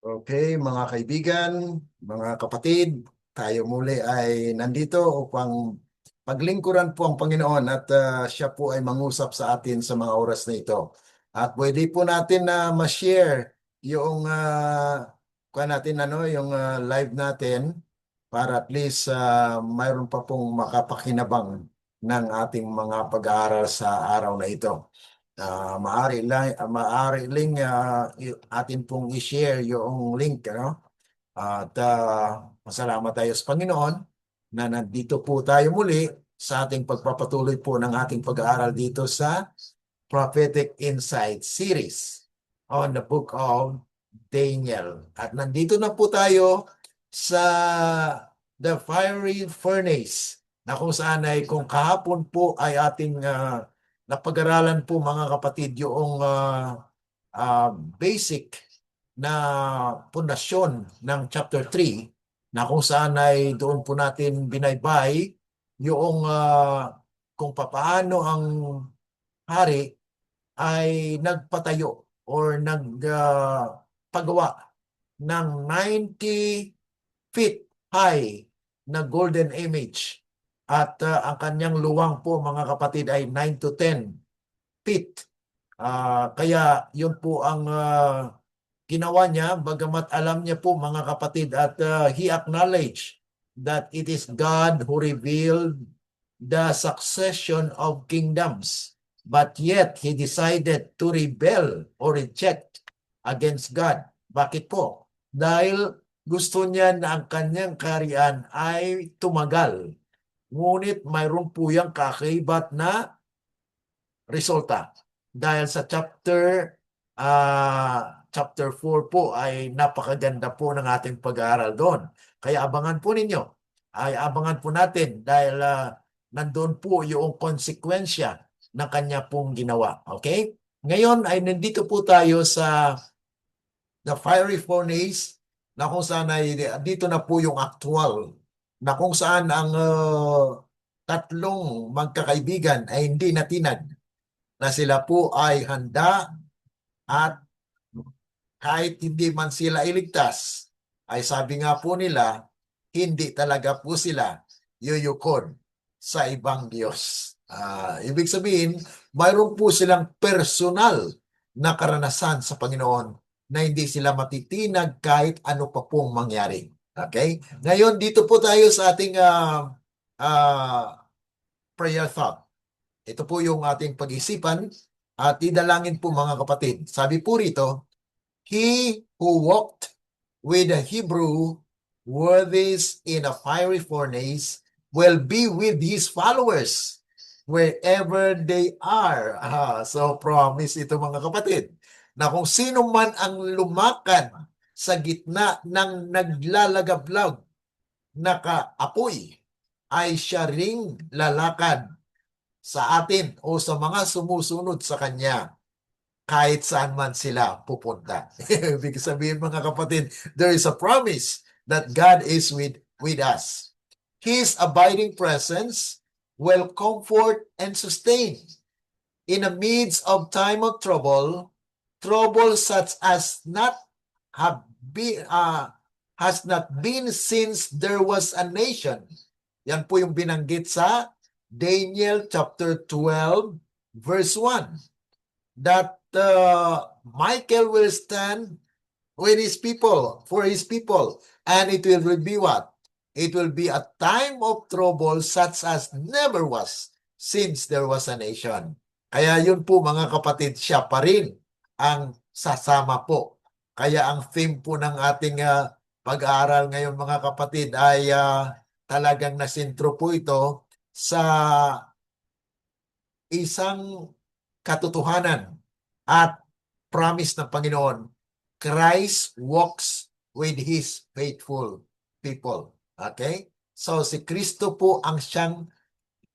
Okay, mga kaibigan, mga kapatid, tayo muli ay nandito upang paglingkuran po ang Panginoon at siya po ay mangusap sa atin sa mga oras na ito. At pwede po natin na ma-share yung yung live natin para at least mayroon pa pong makapakinabang ng ating mga pag-aaral sa araw na ito. Maaari atin pong i-share yung link, ano? At masalamat tayo sa Panginoon na nandito po tayo muli sa ating pagpapatuloy po ng ating pag-aaral dito sa Prophetic Insight Series on the Book of Daniel. At nandito na po tayo sa The Fiery Furnace na kung saan ay kung kahapon po ay ating napag-aralan po mga kapatid yung basic na pundasyon ng chapter 3 na kung saan ay doon po natin binaybay yung kung papaano ang hari ay nagpatayo or nagpagawa ng 90 feet high na golden image. At ang kanyang luwang po mga kapatid ay 9 to 10 feet. Kaya yun po ang ginawa niya, bagamat alam niya po mga kapatid at he acknowledged that it is God who revealed the succession of kingdoms. But yet, he decided to rebel or reject against God. Bakit po? Dahil gusto niya na ang kanyang kaharian ay tumagal. Ngunit mayroon po yung kakaibet na resulta. Dahil sa chapter 4 po ay napakaganda po ng ating pag-aaral doon. Kaya abangan po ninyo. Abangan po natin dahil nandun po yung konsekwensya ng kanya pong ginawa. Okay? Ngayon ay nandito po tayo sa The Fiery Furnace na kung saan ay dito na po yung actual na kung saan ang tatlong magkakaibigan ay hindi natinag na sila po ay handa at kahit hindi man sila iligtas, ay sabi nga po nila, hindi talaga po sila yuyukod sa ibang Diyos. Ibig sabihin, mayroon po silang personal na karanasan sa Panginoon na hindi sila matitinag kahit ano pa pong mangyari. Okay? Ngayon, dito po tayo sa ating uh, prayer thought. Ito po yung ating pag-isipan at idalangin po mga kapatid. Sabi po rito, He who walked with the Hebrew worthies in a fiery furnace will be with his followers wherever they are. So promise ito mga kapatid na kung sino man ang lumakad sa gitna ng naglalagablag na kaapoy ay siya ring lalakad sa atin o sa mga sumusunod sa kanya kahit saan man sila pupunta. Ibig sabihin mga kapatid, there is a promise that God is with us. His abiding presence will comfort and sustain. In the midst of time of trouble, trouble such as not have been, has not been since there was a nation. Yan po yung binanggit sa Daniel chapter 12 verse 1. That Michael will stand with his people, for his people, and it will be what? It will be a time of trouble such as never was since there was a nation. Kaya yun po mga kapatid, siya pa rin ang sasama po. Kaya ang theme po ng ating pag-aaral ngayon mga kapatid ay talagang nasintro po ito sa isang katotohanan at promise ng Panginoon. Christ walks with His faithful people. Okay? So si Kristo po ang siyang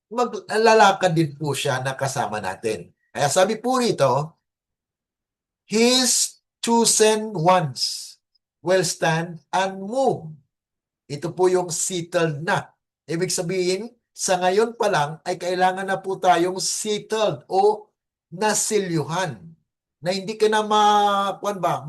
maglalakad din po siya na kasama natin. Kaya sabi po rito, His chosen ones will stand unmoved. Ito po yung settled na. Ibig sabihin, sa ngayon pa lang ay kailangan na po tayong settled o nasilyuhan na hindi ka na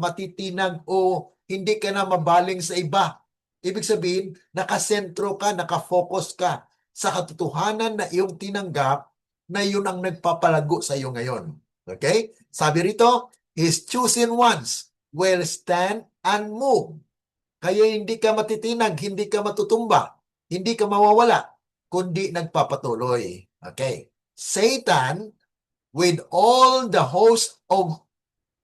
matitinag o hindi ka na mabaling sa iba. Ibig sabihin, nakasentro ka, nakafocus ka sa katotohanan na iyong tinanggap na yun ang nagpapalago sa iyo ngayon. Okay? Sabi rito, His chosen ones will stand unmoved. Kaya hindi ka matitinag, hindi ka matutumba, hindi ka mawawala, kundi nagpapatuloy. Okay. Satan, with all the host of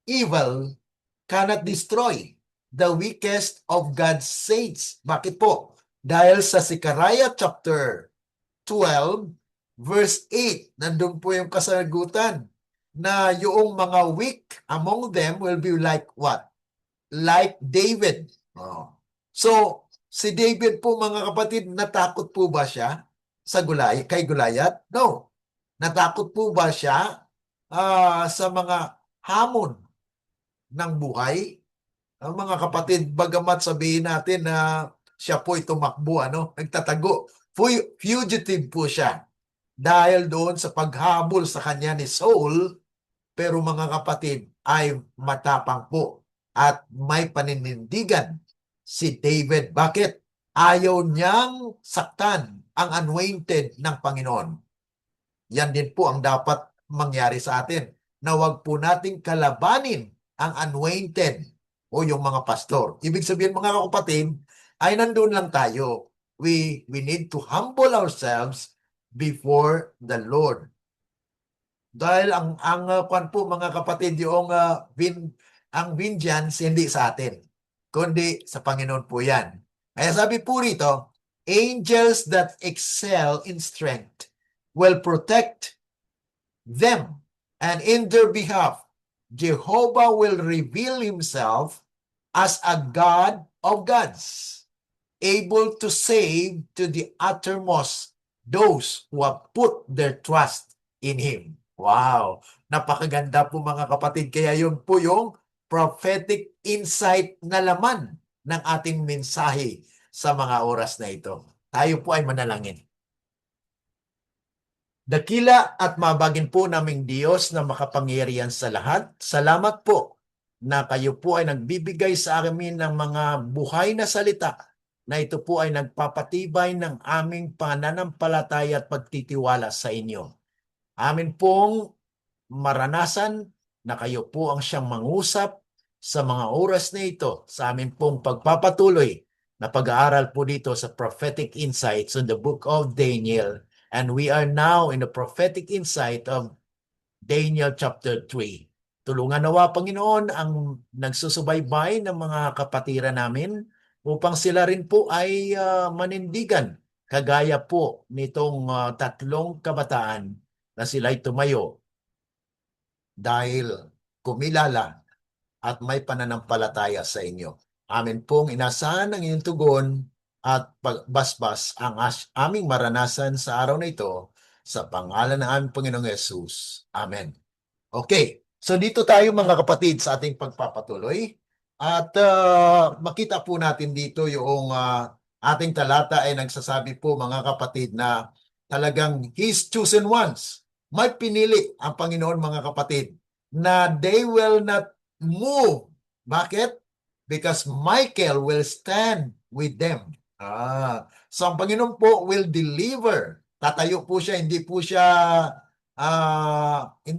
evil, cannot destroy the weakest of God's saints. Bakit po? Dahil sa Zechariah chapter 12, verse 8, nandun po yung kasagutan na yung mga weak among them will be like what? Like David. Oh. So, si David po mga kapatid, natakot po ba siya kay Goliath? No. Natakot po ba siya sa mga hamon ng buhay? Mga kapatid, bagamat sabihin natin na siya po'y tumakbo, nagtatago. Fugitive po siya dahil doon sa paghabol sa kanya ni Saul, pero mga kapatid ay matapang po at may paninindigan si David. Bakit? Ayaw niyang saktan ang anointed ng Panginoon. Yan din po ang dapat mangyari sa atin, na wag po nating kalabanin ang anointed o yung mga pastor. Ibig sabihin mga kapatid, ay nandun lang tayo. We need to humble ourselves before the Lord. Dahil ang kwan po mga kapatid, yung ang vengeance hindi sa atin, kundi sa Panginoon po yan. Kaya sabi po rito, angels that excel in strength will protect them, and in their behalf, Jehovah will reveal himself as a God of gods, able to save to the uttermost those who have put their trust in Him. Wow! Napakaganda po mga kapatid. Kaya yun po yung prophetic insight na laman ng ating mensahe sa mga oras na ito. Tayo po ay manalangin. Dakila at mabagin po naming Diyos na makapangyarihan sa lahat, salamat po na kayo po ay nagbibigay sa amin ng mga buhay na salita na ito po ay nagpapatibay ng aming pananampalataya at pagtitiwala sa inyo. Amin pong maranasan na kayo po ang siyang mangusap sa mga oras na ito sa amin pong pagpapatuloy na pag-aaral po dito sa Prophetic Insights on the Book of Daniel. And we are now in the prophetic insight of Daniel chapter 3. Tulungan nawa, Panginoon, ang nagsusubaybay ng mga kapatiran namin upang sila rin po ay manindigan, kagaya po nitong tatlong kabataan na sila'y tumayo dahil kumilala at may pananampalataya sa inyo. Amin pong inasahan ang inyong tugon at pagbasbas ang aming maranasan sa araw na ito sa pangalan ng aming Panginoong Yesus. Amen. Okay, so dito tayo mga kapatid sa ating pagpapatuloy at makita po natin dito yung ating talata ay nagsasabi po mga kapatid na talagang His chosen ones. May pinili ang Panginoon mga kapatid na they will not move. Bakit? Because Michael will stand with them. So ang Panginoon po will deliver. Tatayo po siya, hindi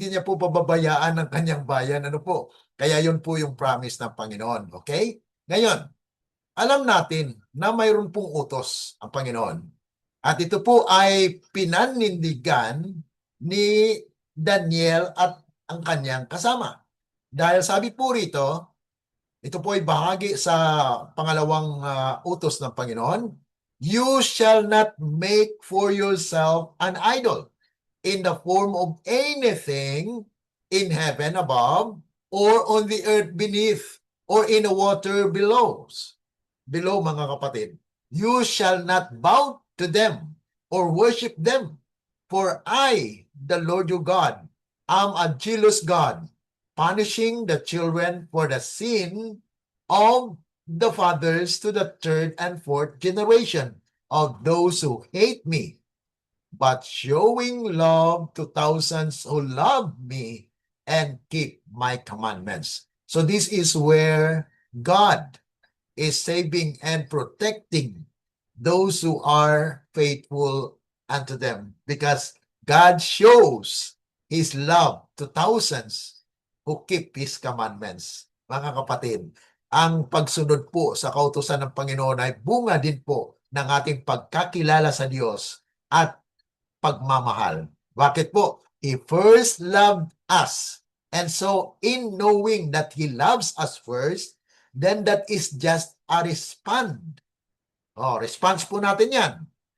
niya po pababayaan ng kanyang bayan. Ano po? Kaya yun po yung promise ng Panginoon. Okay? Ngayon, alam natin na mayroon pong utos ang Panginoon. At ito po ay pinanindigan ni Daniel at ang kanyang kasama. Dahil sabi po rito, ito po ay bahagi sa pangalawang utos ng Panginoon. You shall not make for yourself an idol in the form of anything in heaven above, or on the earth beneath, or in the water below. Below, mga kapatid. You shall not bow to them or worship them. For I, the Lord your God, am a jealous God, punishing the children for the sin of the fathers to the third and fourth generation of those who hate me, but showing love to thousands who love me and keep my commandments. So this is where God is saving and protecting those who are faithful unto them, because God shows His love to thousands who keep His commandments. Mga kapatid, ang pagsunod po sa kautusan ng Panginoon ay bunga din po ng ating pagkakilala sa Diyos at pagmamahal. Bakit po? He first loved us. And so, in knowing that He loves us first, then that is just a response po natin yan.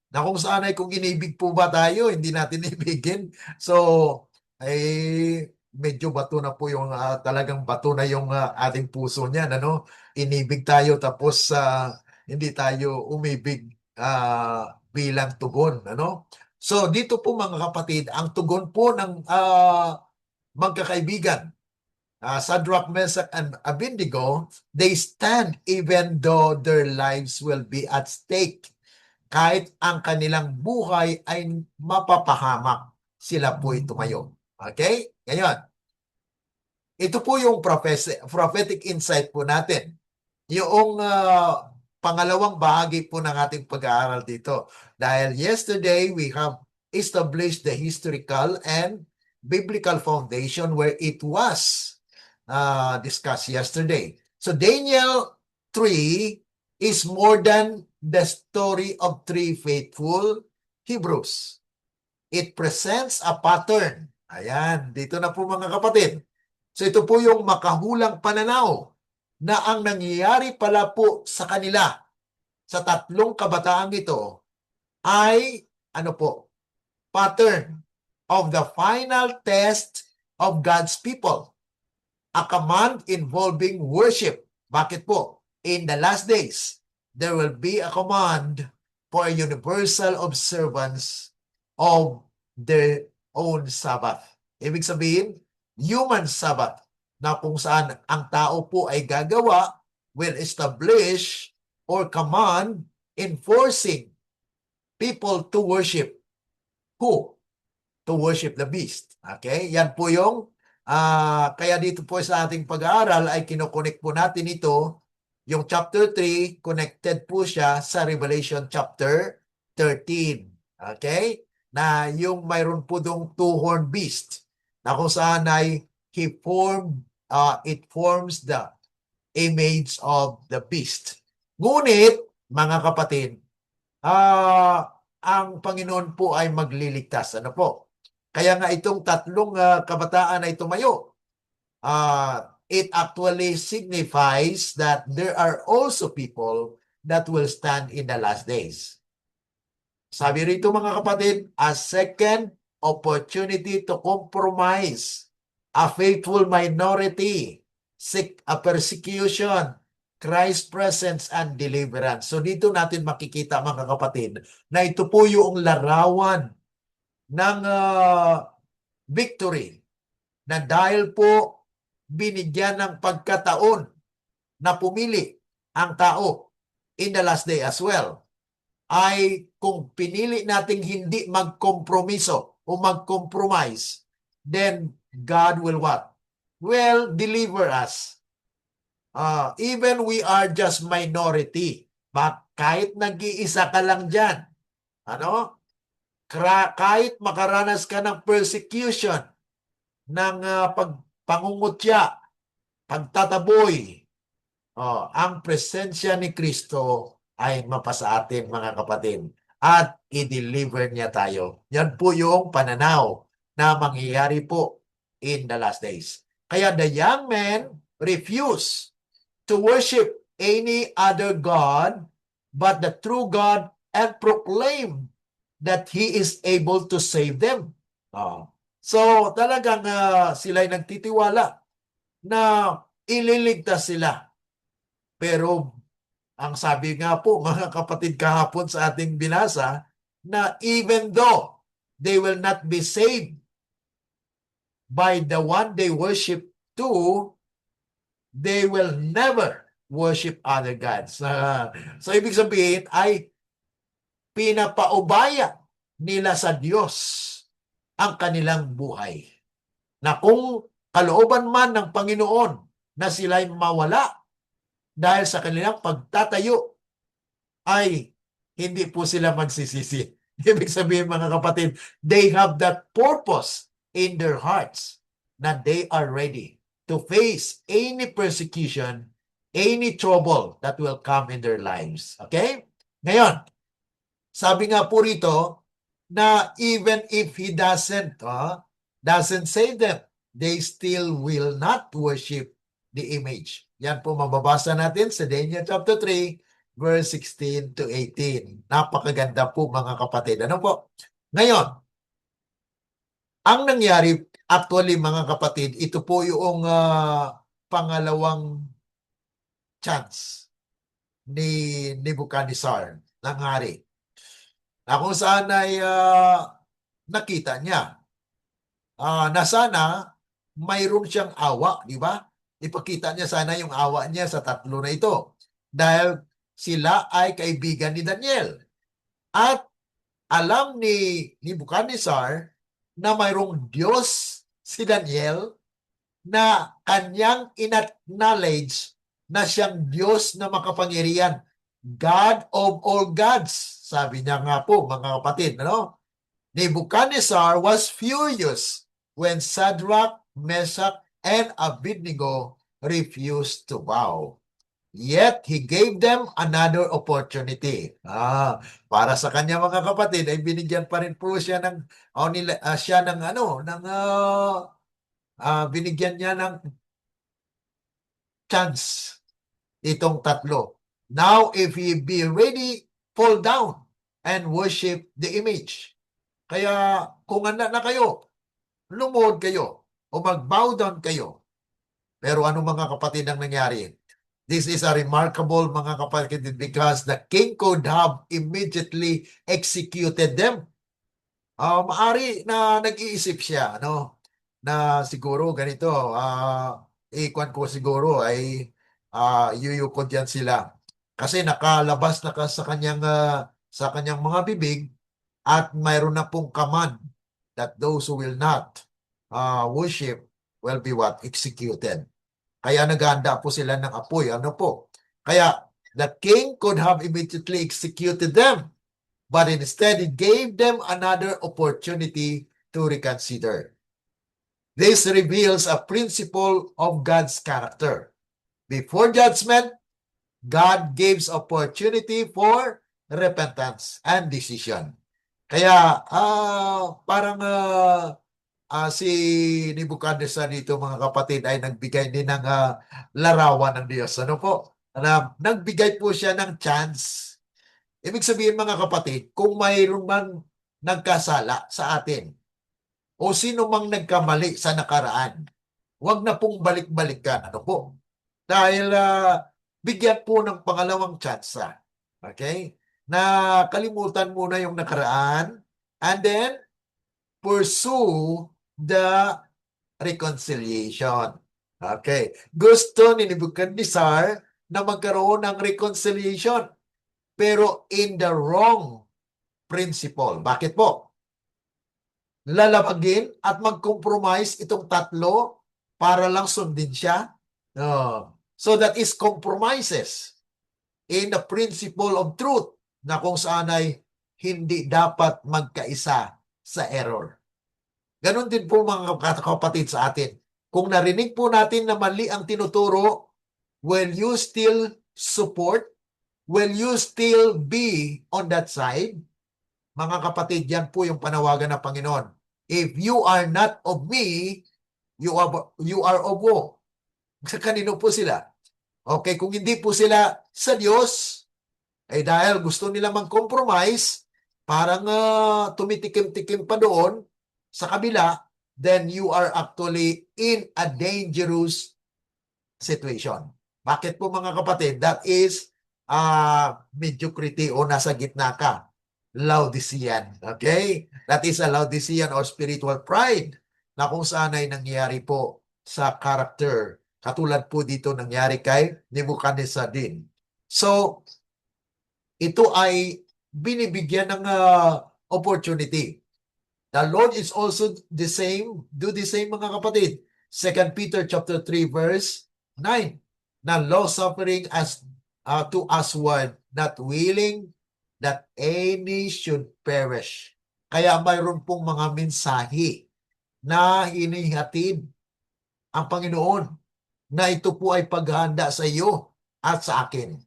Na kung saan ay kung inibig po ba tayo, hindi natin ibigin. So, ay medyo bato na po yung talagang bato na yung ating puso niyan, ano? Inibig tayo tapos hindi tayo umibig bilang tugon, ano? So, dito po mga kapatid, ang tugon po ng magkakaibigan, Shadrach, Meshach, and Abednego, they stand even though their lives will be at stake. Kahit ang kanilang buhay ay mapapahamak, sila po'y tumayo. Okay? Ngayon, ito po yung prophetic insight po natin. Yung pangalawang bahagi po ng ating pag-aaral dito. Dahil yesterday, we have established the historical and biblical foundation where it was discussed yesterday. So Daniel 3 is more than the story of three faithful Hebrews. It presents a pattern. Ayan, dito na po mga kapatid. So ito po yung makahulang pananaw na ang nangyayari pala po sa kanila sa tatlong kabataang ito ay pattern of the final test of God's people. A command involving worship. Bakit po? In the last days, there will be a command for a universal observance of their own Sabbath. Ibig sabihin, human Sabbath, na kung saan ang tao po ay gagawa, will establish or command enforcing people to worship who? To worship the beast. Okay? Yan po yung kaya dito po sa ating pag-aaral ay kinokonek po natin ito, yung chapter 3, connected po siya sa Revelation chapter 13. Okay? Na yung mayroon po dong two-horned beast na kung saan ay it forms the image of the beast. Ngunit, mga kapatid, ang Panginoon po ay magliligtas. Ano po? Kaya nga itong tatlong kabataan ay tumayo. It actually signifies that there are also people that will stand in the last days. Sabi rito mga kapatid, a second opportunity to compromise, a faithful minority, seek a persecution, Christ's presence and deliverance. So dito natin makikita mga kapatid na ito po yung larawan ng victory na dahil po binigyan ng pagkataon na pumili ang tao in the last day as well, ay kung pinili nating hindi magkompromiso o magcompromise, then God will what? Will deliver us. Even we are just minority, but kahit nag-iisa ka lang dyan, kahit makaranas ka ng persecution, ng pangungutya, pagtataboy, ang presensya ni Kristo ay mapasa atin mga kapatid at i-deliver niya tayo. Yan po yung pananaw na mangyayari po in the last days. Kaya the young men refuse to worship any other God but the true God and proclaim that He is able to save them. So talagang sila'y nagtitiwala na ililigtas sila. Pero ang sabi nga po mga kapatid kahapon sa ating binasa, na even though they will not be saved by the one they worship to, they will never worship other gods. So ibig sabihin ay pinapaubaya nila sa Diyos ang kanilang buhay. Na kung kalooban man ng Panginoon na sila'y mawala, dahil sa kanilang pagtatayo ay hindi po sila magsisisi. Ibig sabihin mga kapatid, they have that purpose in their hearts na they are ready to face any persecution, any trouble that will come in their lives. Okay? Ngayon, sabi nga po rito na even if he doesn't save them, they still will not worship the image. Yan po mababasa natin sa Daniel chapter 3, verse 16 to 18. Napakaganda po mga kapatid. Ano po? Ngayon, ang nangyari actually mga kapatid, ito po yung pangalawang chance ni Nebuchadnezzar ng hari. Na kung saan ay nakita niya na sana mayroon siyang awa, di ba? Ipakita niya sana yung awa niya sa tatlo na ito. Dahil sila ay kaibigan ni Daniel. At alam ni Nebuchadnezzar na mayroong Diyos si Daniel na kanyang in-acknowledge na siyang Diyos na makapangyarihan. God of all gods. Sabi niya nga po, mga kapatid, ano? Nebuchadnezzar was furious when Shadrach, Meshach, and Abednego refused to bow. Yet, he gave them another opportunity. Para sa kanya mga kapatid, ay binigyan pa rin po siya ng, binigyan niya ng chance itong tatlo. Now, if he be ready, fall down and worship the image. Kaya kung handa na kayo, lumuhod kayo o mag-bow down kayo. Pero ano mga kapatid ang nangyari? This is a remarkable mga kapatid because the king could have immediately executed them. Maari na nag-iisip siya, no? Na siguro ganito, ikwan ko siguro ay yuyukod yan sila. Kasi nakalabas na sa kanyang mga bibig at mayroon na pong command that those who will not worship will be what? Executed. Kaya naghahanda po sila ng apoy. Ano po? Kaya the king could have immediately executed them, but instead he gave them another opportunity to reconsider. This reveals a principle of God's character. Before judgment, God gives opportunity for repentance and decision. Kaya parang si Nebuchadnezzar dito mga kapatid ay nagbigay din ng larawan ng Diyos. Ano po? Nagbigay po siya ng chance. Ibig sabihin mga kapatid, kung mayroon man nagkasala sa atin o sino mang nagkamali sa nakaraan, huwag na pong balik-balikan. Ano po? Dahil bigyan po ng pangalawang chance. Okay? Na kalimutan muna yung nakaraan and then pursue the reconciliation. Okay. Gusto ni Nebuchadnezzar na magkaroon ng reconciliation pero in the wrong principle. Bakit po? Lalabagin at mag-compromise itong tatlo para lang sundin siya. So that is compromises in the principle of truth na kung saan ay hindi dapat magkaisa sa error. Ganon din po mga kapatid sa atin. Kung narinig po natin na mali ang tinuturo, will you still support? Will you still be on that side? Mga kapatid, yan po yung panawagan ng Panginoon. If you are not of me, you are of who? Sa kanino po sila? Okay, kung hindi po sila sa Diyos, ay dahil gusto nila mag-compromise, parang tumitikim-tikim pa doon sa kabila, then you are actually in a dangerous situation. Bakit po mga kapatid? That is mediocrity o nasa gitna ka. Laodicean. Okay? That is a Laodicean or spiritual pride na kung saan ay nangyari po sa character. Katulad po dito nangyari kay Nebuchadnezzar din. So, ito ay binibigyan ng opportunity. The Lord is also the same, do the same mga kapatid. 2 Peter chapter 3 verse 9. na long-suffering as to usward, not willing that any should perish. Kaya mayroon pong mga mensahe na hinihatid ang Panginoon na ito po ay paghahanda sa iyo at sa akin.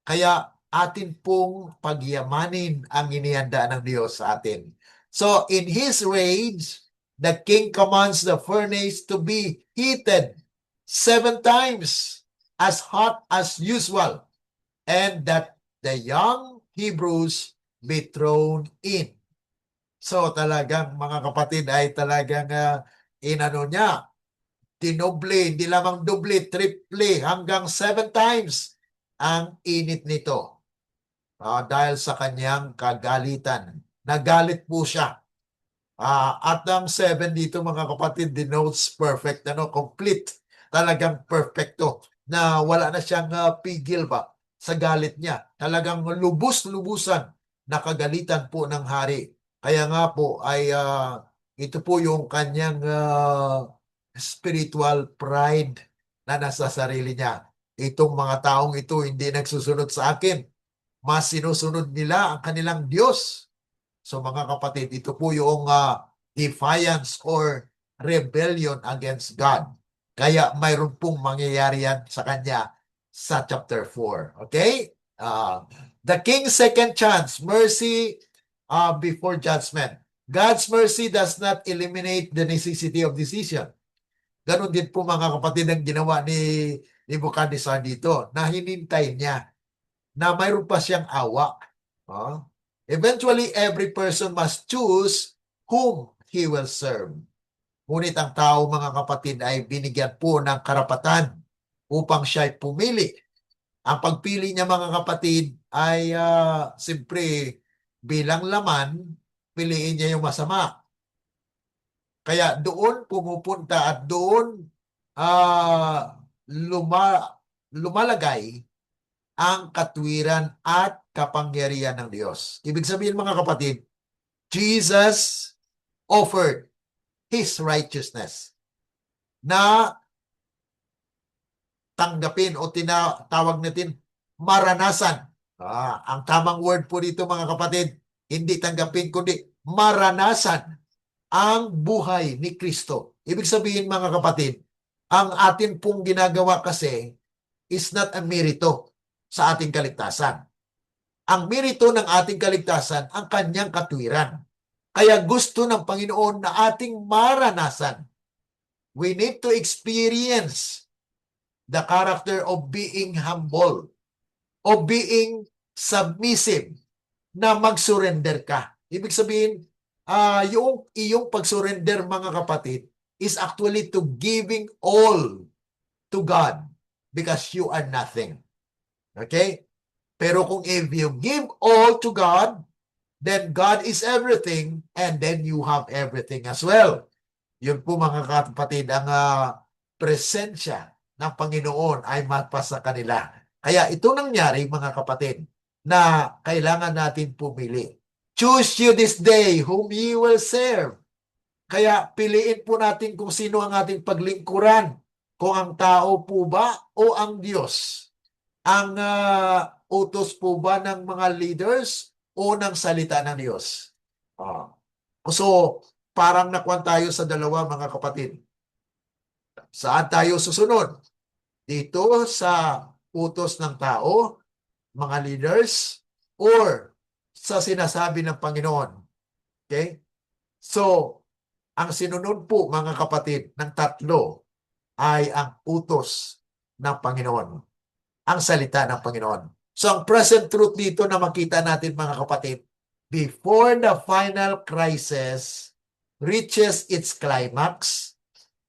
Kaya atin pong pagyamanin ang inihanda ng Diyos sa atin. So in His rage, the king commands the furnace to be heated 7 times as hot as usual, and that the young Hebrews be thrown in. So talagang mga kapatid ay talagang inano niya, dinoble, hindi lamang doble, triple, hanggang 7 times ang init nito. Dahil sa kanyang kagalitan. Nagalit po siya. At ang 7 dito mga kapatid denotes perfect, complete. Talagang perfecto na wala na siyang pigil ba sa galit niya. Talagang lubos-lubusan na kagalitan po ng hari. Kaya nga po ay ito po yung kanyang spiritual pride na nasa sarili niya. Itong mga taong ito hindi nagsusunod sa akin. Mas sinusunod nila ang kanilang Diyos. So mga kapatid, ito po yung defiance or rebellion against God. Kaya mayroon pong mangyayari yan sa kanya sa chapter 4. Okay? The king's second chance, mercy before judgment. God's mercy does not eliminate the necessity of decision. Ganon din po mga kapatid ang ginawa ni Nebuchadnezzar dito, na hinintay niya na mayroon pa siyang awa. Eventually, every person must choose whom he will serve. Ngunit ang tao, mga kapatid, ay binigyan po ng karapatan upang siya'y pumili. Ang pagpili niya, mga kapatid, ay siyempre bilang laman, piliin niya yung masama. Kaya doon pumupunta at doon lumalagay ang katwiran at kapangyarihan ng Diyos. Ibig sabihin mga kapatid, Jesus offered His righteousness na tanggapin o tinatawag natin maranasan. Ang tamang word po dito mga kapatid, hindi tanggapin kundi maranasan ang buhay ni Kristo. Ibig sabihin mga kapatid, ang atin pong ginagawa kasi is not a merito sa ating kaligtasan. Ang merito ng ating kaligtasan, ang kanyang katwiran. Kaya gusto ng Panginoon na ating maranasan. We need to experience the character of being humble, of being submissive, na mag-surrender ka. Ibig sabihin, yung iyong pag-surrender mga kapatid is actually to giving all to God because you are nothing. Okay? Pero kung if you give all to God, then God is everything and then you have everything as well. Yun po mga kapatid, ang presensya ng Panginoon ay mapasa kanila. Kaya ito nangyari mga kapatid na kailangan natin pumili. Choose you this day whom ye will serve. Kaya piliin po natin kung sino ang ating paglingkuran. Kung ang tao po ba o ang Diyos. Ang utos po ba ng mga leaders o ng salita ng Diyos? So, parang nakuha tayo sa dalawa mga kapatid. Saan tayo susunod? Dito sa utos ng tao, mga leaders, or sa sinasabi ng Panginoon. Okay? So, ang sinunod po mga kapatid ng tatlo ay ang utos ng Panginoon. Ang salita ng Panginoon. So, ang present truth dito na makita natin mga kapatid, before the final crisis reaches its climax,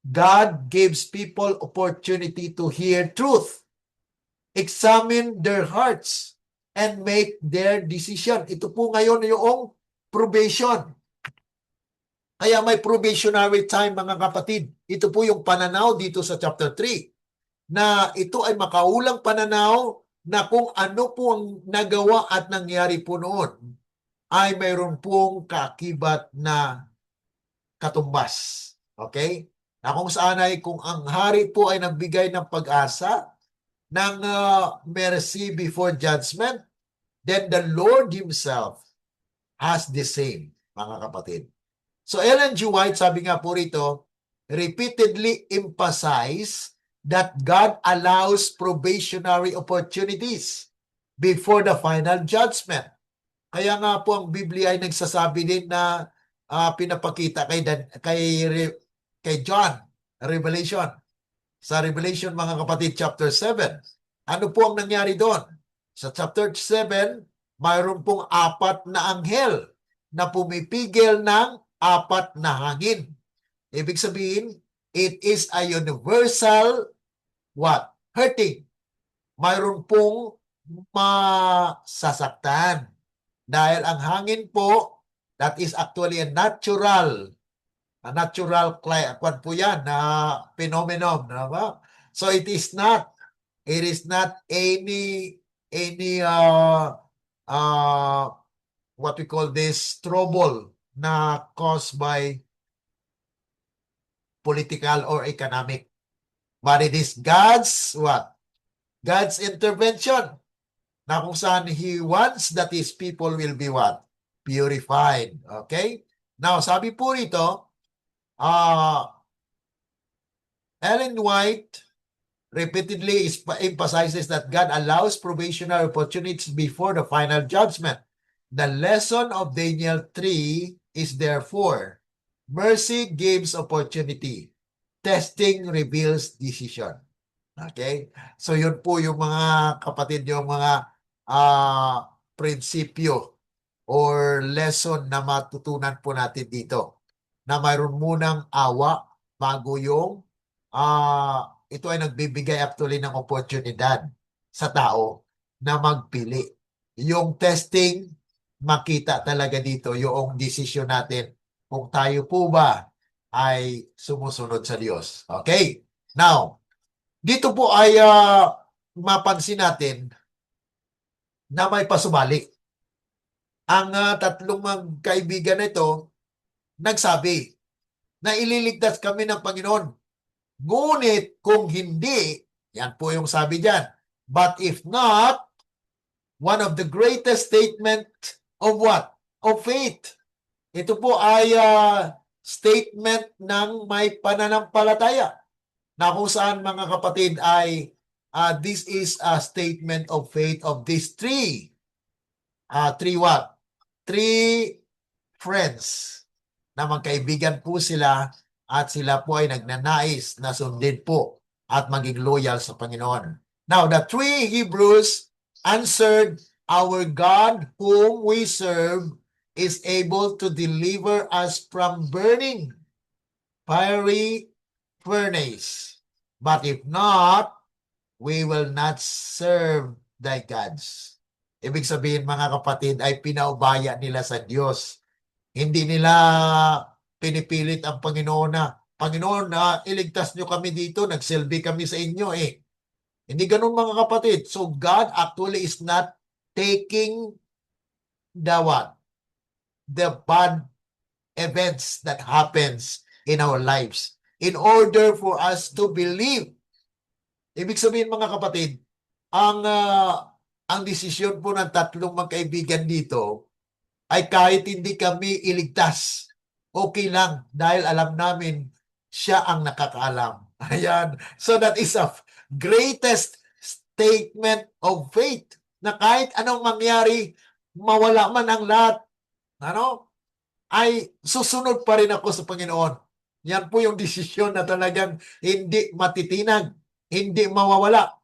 God gives people opportunity to hear truth, examine their hearts, and make their decision. Ito po ngayon yung probation. Kaya may probationary time mga kapatid. Ito po yung pananaw dito sa chapter 3. Na ito ay makaulang pananaw na kung ano po ang nagawa at nangyari po noon ay mayroon pong kaakibat na katumbas. Okay? Na kung saan ay kung ang hari po ay nagbigay ng pag-asa, ng mercy before judgment, then the Lord Himself has the same, mga kapatid. So Ellen G. White, sabi nga po rito, repeatedly emphasize that God allows probationary opportunities before the final judgment. Kaya nga po ang Biblia ay nagsasabi din na pinapakita kay John, Revelation. Sa Revelation, mga kapatid, chapter 7. Ano po ang nangyari doon? Sa chapter 7, mayroon pong 4 na anghel na pumipigil ng 4 na hangin. Ibig sabihin, it is a universal what? Hurting. Mayroon pong masasaktan. Dahil ang hangin po, that is actually a natural kwan po yan na phenomenon. Diba? So it is not any what we call this trouble na caused by political or economic. But it is God's what? God's intervention na kung saan He wants that His people will be what? Purified. Okay? Now, sabi po rito, Ellen White repeatedly emphasizes that God allows probationary opportunities before the final judgment. The lesson of Daniel 3 is therefore, mercy gives opportunity. Testing reveals decision. Okay? So yun po yung mga kapatid, yung mga prinsipyo or lesson na matutunan po natin dito. Na mayroon munang awa bago yung ito ay nagbibigay actually ng oportunidad sa tao na magpili. Yung testing, makita talaga dito yung desisyon natin kung tayo po ba ay sumusunod sa Diyos. Okay? Now, dito po ay mapansin natin na may pasubali. Ang tatlong magkaibigan na ito nagsabi na ililigtas kami ng Panginoon. Ngunit kung hindi, yan po yung sabi dyan. But if not, one of the greatest statement of what? Of faith. Ito po ay statement ng may pananampalataya na kung saan, mga kapatid, ay this is a statement of faith of these three. Three what? Three friends na magkaibigan po sila at sila po ay nagnanais na sundin po at maging loyal sa Panginoon. Now, the three Hebrews answered, our God whom we serve is able to deliver us from burning fiery furnace. But if not, we will not serve thy gods. Ibig sabihin, mga kapatid, ay pinaubaya nila sa Diyos. Hindi nila pinipilit ang Panginoon na, Panginoon, iligtas nyo kami dito, nagsilbi kami sa inyo eh. Hindi ganun, mga kapatid. So God actually is not taking the what? The bad events that happens in our lives in order for us to believe. Ibig sabihin, mga kapatid, ang desisyon po ng tatlong magkaibigan dito ay kahit hindi kami iligtas, okay lang dahil alam namin siya ang nakakaalam. Ayan. So that is a greatest statement of faith na kahit anong mangyari, mawala man ang lahat, ay susunod pa rin ako sa Panginoon. Yan po yung desisyon na talagang hindi matitinag, hindi mawawala,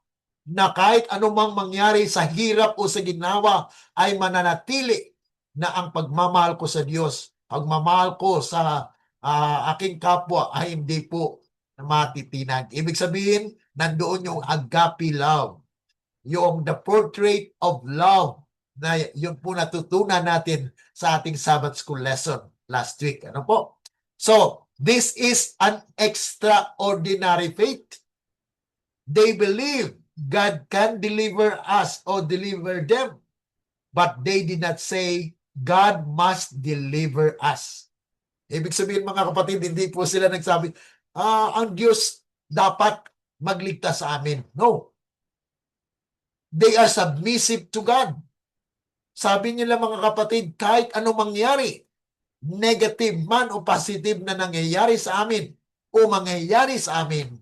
na kahit anumang mangyari sa hirap o sa ginawa ay mananatili na ang pagmamahal ko sa Diyos, pagmamahal ko sa aking kapwa ay hindi po matitinag. Ibig sabihin, nandoon yung agape love, yung the portrait of love na yun po natutunan natin sa ating Sabbath School lesson last week. Ano po? So, this is an extraordinary faith. They believe God can deliver us or deliver them, but they did not say God must deliver us. Ibig sabihin, mga kapatid, hindi po sila nagsabi, ang Diyos dapat magligtas sa amin. No. They are submissive to God. Sabi nila mga kapatid, kahit ano mangyari, negative man o positive na nangyayari sa amin o mangyayari sa amin,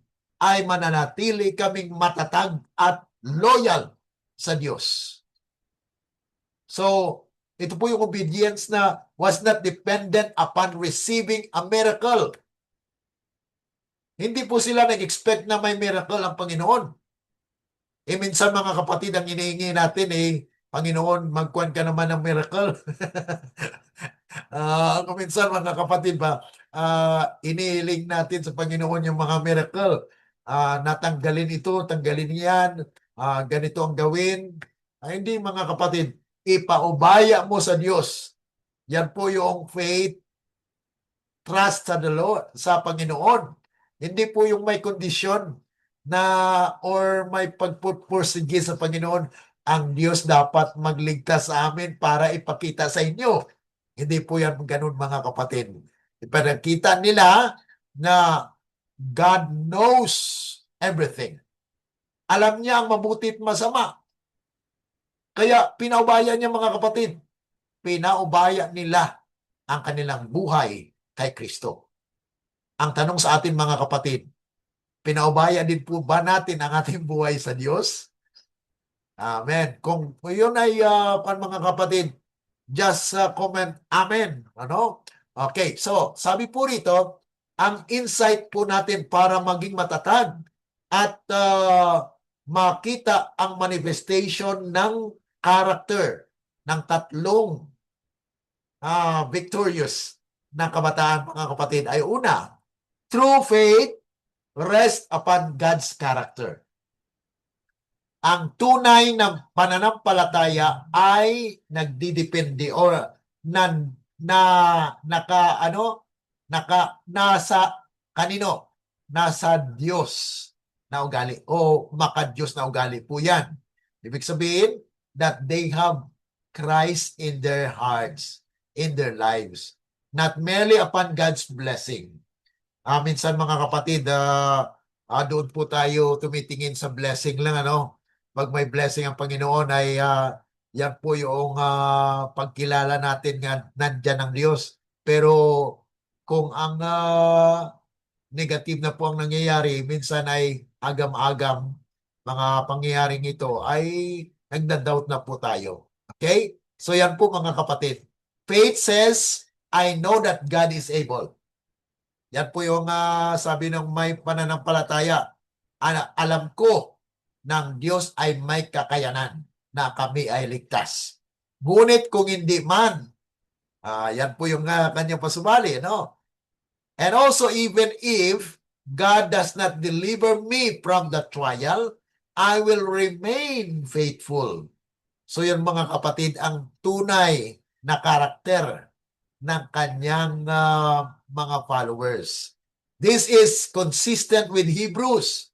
ay mananatili kaming matatag at loyal sa Diyos. So, ito po yung obedience na was not dependent upon receiving a miracle. Hindi po sila nag-expect na may miracle ang Panginoon. Minsan mga kapatid, ang inihingi natin Panginoon, magkuhan ka naman ng miracle. Kung minsan mga kapatid ba, inihiling natin sa Panginoon yung mga miracle. Natanggalin ito, tanggalin yan, ganito ang gawin. Hindi mga kapatid, ipaubaya mo sa Diyos. Yan po yung faith, trust sa Lord, sa Panginoon. Hindi po yung may kondisyon na or may pagpupursige sa Panginoon. Ang Diyos dapat magligtas sa amin para ipakita sa inyo. Hindi po yan ganun mga kapatid. Ipakita nila na God knows everything. Alam niya ang mabuti at masama. Kaya pinaubaya niya mga kapatid. Pinaubaya nila ang kanilang buhay kay Kristo. Ang tanong sa atin mga kapatid, pinaubaya din po ba natin ang ating buhay sa Diyos? Amen. Kung yun ay mga kapatid, just comment amen. Ano? Okay, so sabi po rito, ang insight po natin para maging matatag at makita ang manifestation ng character ng tatlong victorious na kabataan mga kapatid ay una, true faith rest upon God's character. Ang tunay na pananampalataya ay nagdidepende or nasa kanino? Nasa Diyos na ugali o maka-Diyos na ugali po yan. Ibig sabihin that they have Christ in their hearts, in their lives, not merely upon God's blessing. Minsan mga kapatid, doon po tayo tumitingin sa blessing lang, ano? Pag may blessing ang Panginoon ay yan po yung pagkilala natin nga nandyan ang Diyos. Pero kung ang negative na po ang nangyayari, minsan ay agam-agam mga pangyayaring ito ay nagda-doubt na po tayo. Okay? So yan po mga kapatid. Faith says, I know that God is able. Yan po yung sabi ng may pananampalataya. Alam ko ng Diyos ay may kakayanan na kami ay ligtas. Ngunit kung hindi man, yan po yung kanyang pasubali, no? And also, even if God does not deliver me from the trial, I will remain faithful. So yan mga kapatid, ang tunay na karakter ng kanyang mga followers. This is consistent with Hebrews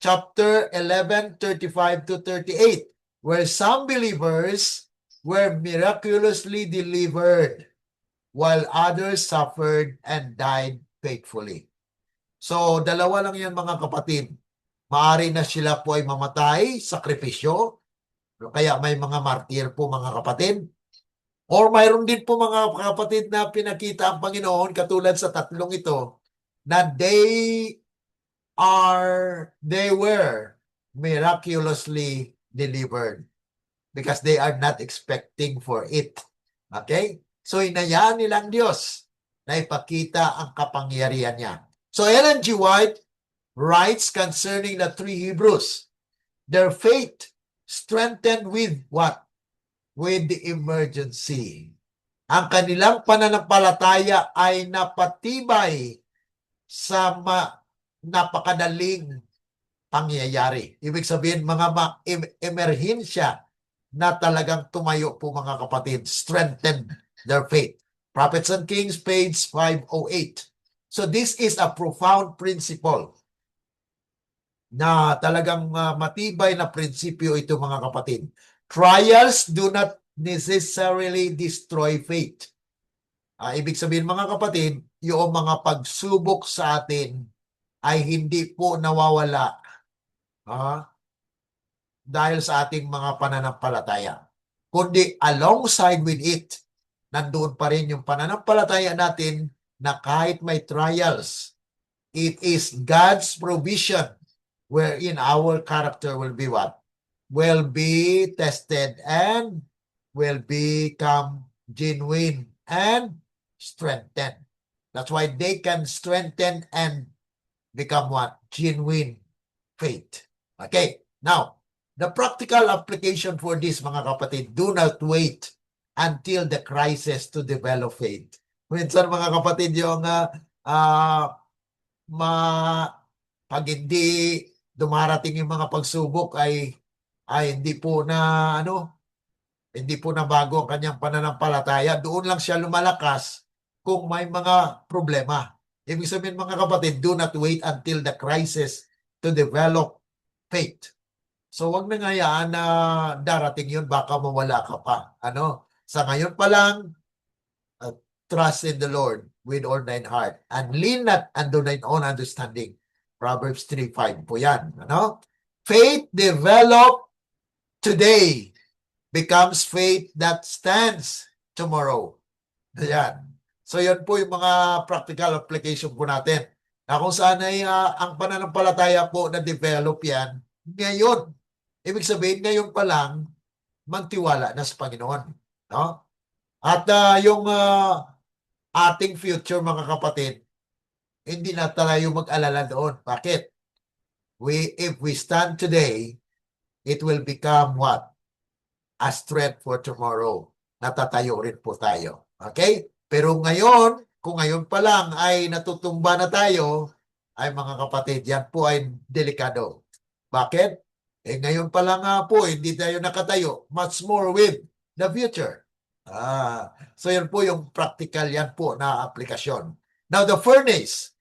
chapter 11, 35 to 38, where some believers were miraculously delivered while others suffered and died faithfully. So, dalawa lang yan mga kapatid. Maari na sila po ay mamatay, sakripisyo, kaya may mga martir po mga kapatid. Or mayroon din po mga kapatid na pinakita ang Panginoon katulad sa tatlong ito na they were miraculously delivered because they are not expecting for it. Okay? So, inayaan nilang Diyos na ipakita ang kapangyarihan niya. So, Ellen G. White writes concerning the three Hebrews, their faith strengthened with what? With the emergency. Ang kanilang pananampalataya ay napatibay sa napakadaling pangyayari. Ibig sabihin, mga emerhensya na talagang tumayo po mga kapatid, strengthen their faith. Prophets and Kings, page 508. So this is a profound principle na talagang matibay na prinsipyo ito mga kapatid. Trials do not necessarily destroy faith. Ibig sabihin mga kapatid, yung mga pagsubok sa atin ay hindi po nawawala. dahil sa ating mga pananampalataya. Kundi alongside with it, nandoon pa rin yung pananampalataya natin na kahit may trials, it is God's provision wherein our character will be what? Will be tested and will become genuine and strengthened. That's why they can strengthen and become what? Genuine faith. Okay, now, the practical application for this, mga kapatid, do not wait until the crisis to develop faith. Minsan, mga kapatid, yung pag hindi dumarating yung mga pagsubok ay hindi po na hindi po na bago ang kanyang pananampalataya. Doon lang siya lumalakas kung may mga problema. Ibig sabihin, mga kapatid, do not wait until the crisis to develop faith. So wag na ngayaan na darating yun, baka mawala ka pa. Sa ngayon pa lang, trust in the Lord with all thine heart and lean not unto thine own understanding. Proverbs 3:5 po yan. Faith developed today becomes faith that stands tomorrow. Ayan. So yan po yung mga practical application po natin. Na kung saan ay ang pananampalataya po na develop yan, ngayon. Ibig sabihin, ngayon pa lang, magtiwala na sa Panginoon. No? At yung ating future, mga kapatid, hindi na tayo mag-alala doon. Bakit? If we stand today, it will become what? A strength for tomorrow. Natatayo rin po tayo. Okay? Pero ngayon, kung ngayon pa lang ay natutumba na tayo, ay mga kapatid, yan po ay delikado. Bakit? Ngayon pa lang po, hindi tayo nakatayo. Much more with the future. So yan po yung practical yan po na aplikasyon. Now, the furnace,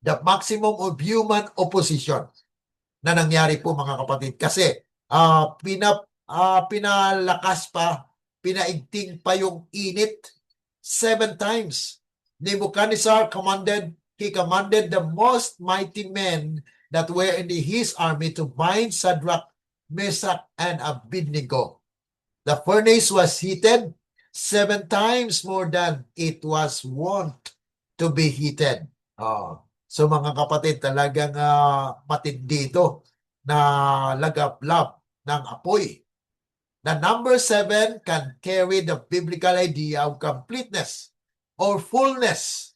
the maximum of human opposition na nangyari po, mga kapatid. Kasi pinalakas pa, pinaigting pa yung init 7 times. Nebuchadnezzar he commanded the most mighty men that were in his army to bind Shadrach, Meshach, and Abednego. The furnace was heated 7 times more than it was wont to be heated. So mga kapatid, talagang matindi ito na lagablab ng apoy. The number 7 can carry the biblical idea of completeness or fullness.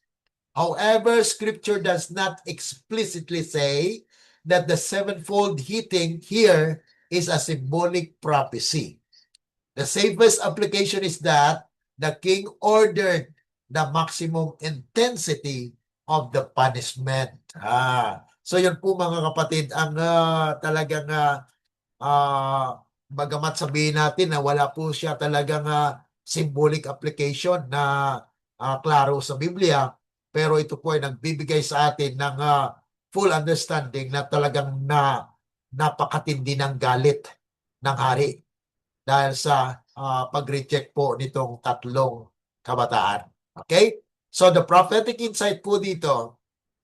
However, Scripture does not explicitly say that the sevenfold heating here is a symbolic prophecy. The safest application is that the king ordered the maximum intensity of the punishment. So yun po, mga kapatid, ang talagang bagamat sabihin natin na wala po siya talagang symbolic application na klaro sa Biblia, pero ito po ay nagbibigay sa atin ng full understanding na talagang napakatindi ng galit ng hari dahil sa pag-reject po nitong 3 kabataan. Okay? So the prophetic insight po dito,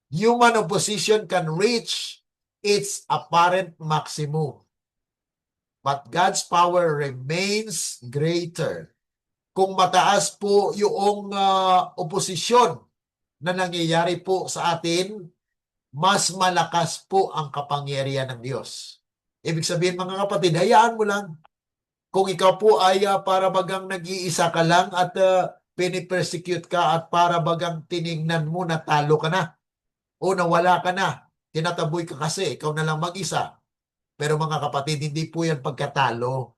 human opposition can reach its apparent maximum, but God's power remains greater. Kung mataas po yung oposisyon na nangyayari po sa atin, mas malakas po ang kapangyarihan ng Diyos. Ibig sabihin, mga kapatid, hayaan mo lang. Kung ikaw po ay para bagang nag-iisa ka lang at pinipersecute ka at para bagang tiningnan mo na talo ka na o nawala ka na, tinataboy ka kasi, ikaw na lang mag-isa. Pero mga kapatid, hindi po yan pagkatalo.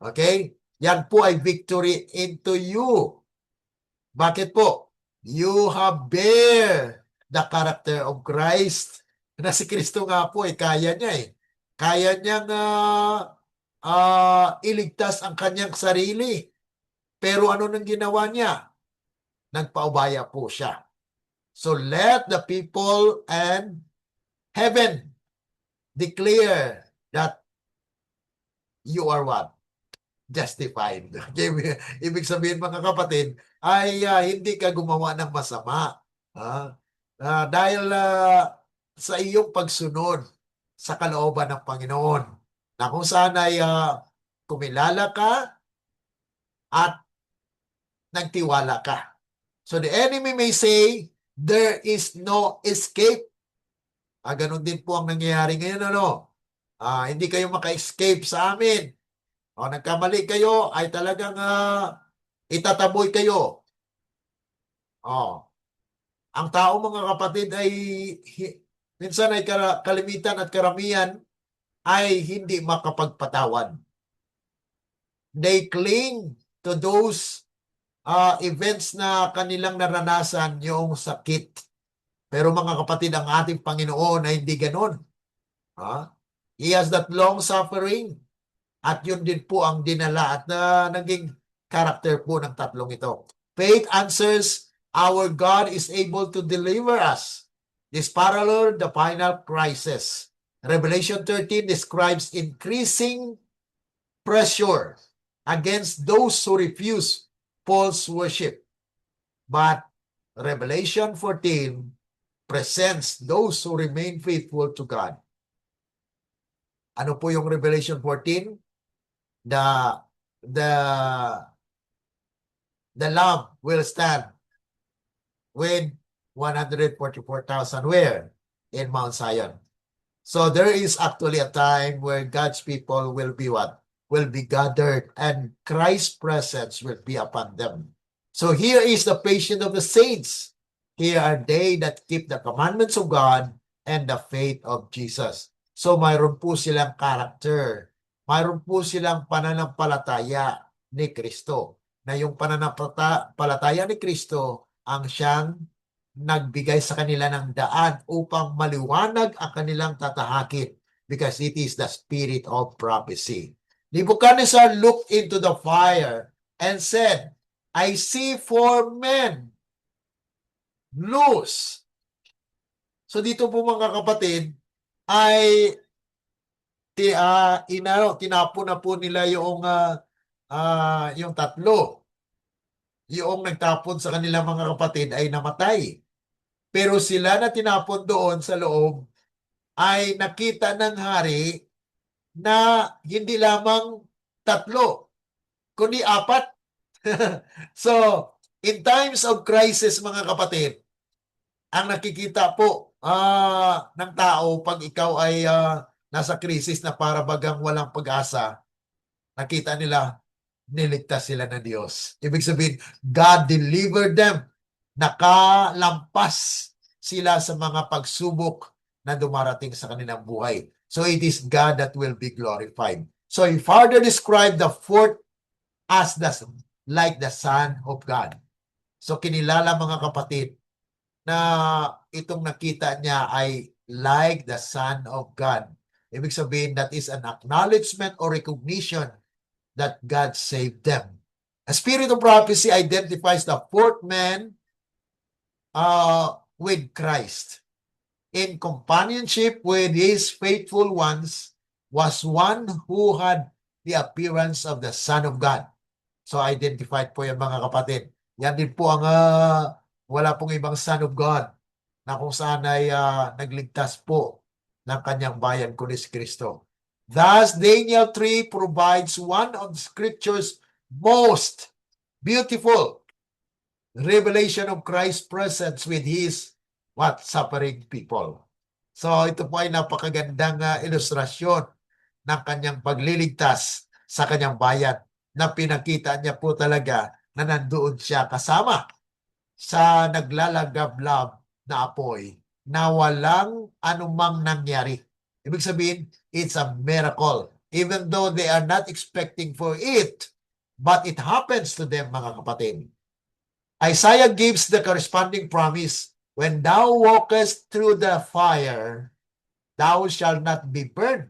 Okay? Yan po ay victory into you. Bakit po? You have bear the character of Christ. Na si Kristo nga po, kaya niya Kaya niyang iligtas ang kanyang sarili. Pero ano nang ginawa niya? Nagpaubaya po siya. So let the people and heaven declare that you are what? Justified. Ibig sabihin, mga kapatid, ay hindi ka gumawa ng masama. Dahil sa iyong pagsunod sa kalooban ng Panginoon. na kung saan ay kumilala ka at nagtiwala ka. So the enemy may say, there is no escape. Ganun din po ang nangyayari ngayon, ano? Hindi kayo maka-escape sa amin. Nagkamali kayo, ay talagang itataboy kayo. Ang tao, mga kapatid, ay minsan ay kalimitan at karamihan ay hindi makapagpatawad. They cling to those events na kanilang naranasan, yung sakit. Pero mga kapatid, ang ating Panginoon ay hindi ganon. He has that long suffering. At yun din po ang dinala at naging character po ng tatlong ito. Faith answers, our God is able to deliver us. This parallel the final crisis. Revelation 13 describes increasing pressure against those who refuse false worship. But Revelation 14 presents those who remain faithful to God. Ano po yung Revelation 14? The Lamb will stand with 144,000 where? In Mount Zion. So there is actually a time where God's people will be what? Will be gathered and Christ's presence will be upon them. So here is the patience of the saints. Here are they that keep the commandments of God and the faith of Jesus. So mayroon po silang character. Mayroon po silang pananampalataya ni Kristo. Na yung pananampalataya ni Kristo ang siyang nagbigay sa kanila ng daan upang maliwanag ang kanilang tatahakin because it is the spirit of prophecy. Nebuchadnezzar looked into the fire and said, I see 4 men loose. So dito po mga kapatid ay tinapon na po nila yung tatlo. Yung nagtapon sa kanilang mga kapatid ay namatay. Pero sila na tinapon doon sa loob ay nakita ng hari na hindi lamang 3, kundi 4. So, in times of crisis, mga kapatid, ang nakikita po ng tao pag ikaw ay nasa krisis na para bagang walang pag-asa, nakita nila, niligtas sila ng Diyos. Ibig sabihin, God delivered them. Nakalampas sila sa mga pagsubok na dumarating sa kanilang buhay. So it is God that will be glorified. So he further described the 4th as like the Son of God. So kinilala, mga kapatid, na itong nakita niya ay like the Son of God. Ibig sabihin, that is an acknowledgement or recognition that God saved them. A spirit of prophecy identifies the 4th man with Christ. In companionship with his faithful ones was one who had the appearance of the Son of God. So identified po yung mga kapatid. Yan din po ang wala pong ibang Son of God na kung saan ay nagligtas po ng kanyang bayan kundi si Kristo. Thus, Daniel 3 provides one of the Scripture's most beautiful revelation of Christ's presence with his suffering people. So ito po ay napakagandang ilustrasyon ng kanyang pagliligtas sa kanyang bayan na pinakita niya po talaga na nandoon siya kasama sa naglalagablab na apoy na walang anumang nangyari. Ibig sabihin, it's a miracle. Even though they are not expecting for it, but it happens to them, mga kapatid. Isaiah gives the corresponding promise, when thou walkest through the fire, thou shalt not be burned,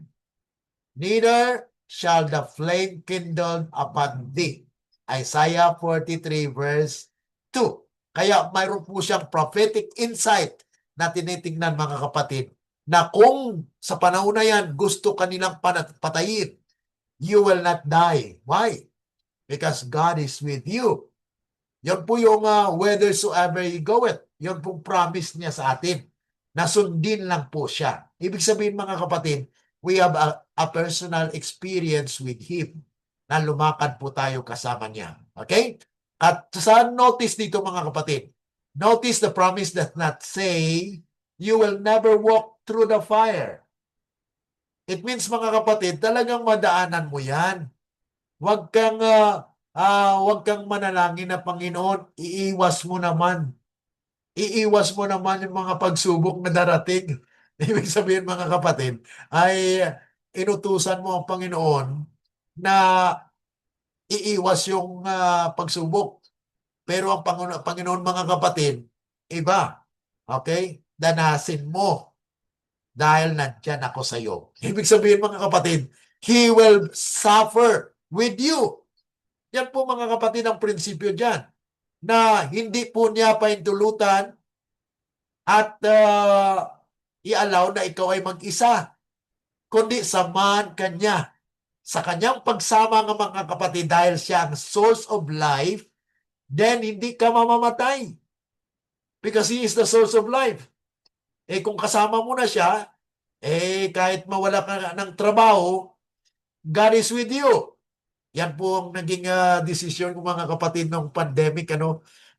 neither shall the flame kindle upon thee. Isaiah 43 verse 2. Kaya mayroon po siyang prophetic insight na tinitingnan, mga kapatid, na kung sa panahon na yan gusto kanilang patayin, you will not die. Why? Because God is with you. Yan po yung whithersoever you goeth. Yan pong promise niya sa atin. Nasundin lang po siya. Ibig sabihin, mga kapatid, we have a personal experience with Him na lumakad po tayo kasama niya. Okay? At sa notice dito mga kapatid, notice the promise does not say, you will never walk through the fire. It means mga kapatid, talagang madaanan mo yan. Huwag kang manalangin na Panginoon, iiwas mo naman. Iiwas mo naman yung mga pagsubok na darating. Ibig sabihin mga kapatid, ay inutusan mo ang Panginoon na iiwas yung pagsubok. Pero ang Panginoon mga kapatid, iba. Okay? Danasin mo dahil nandyan ako sa iyo. Ibig sabihin mga kapatid, He will suffer with you. Yan po mga kapatid ang prinsipyo dyan. Na hindi po niya paintulutan at i-allow na ikaw ay mag-isa. Kundi samahan kanya sa kanyang pagsama ng mga kapatid dahil siya ang source of life, then hindi ka mamamatay. Because He is the source of life. Kung kasama mo na siya, kahit mawala ka ng trabaho, God is with you. Yan po ang naging desisyon ng mga kapatid ng pandemic,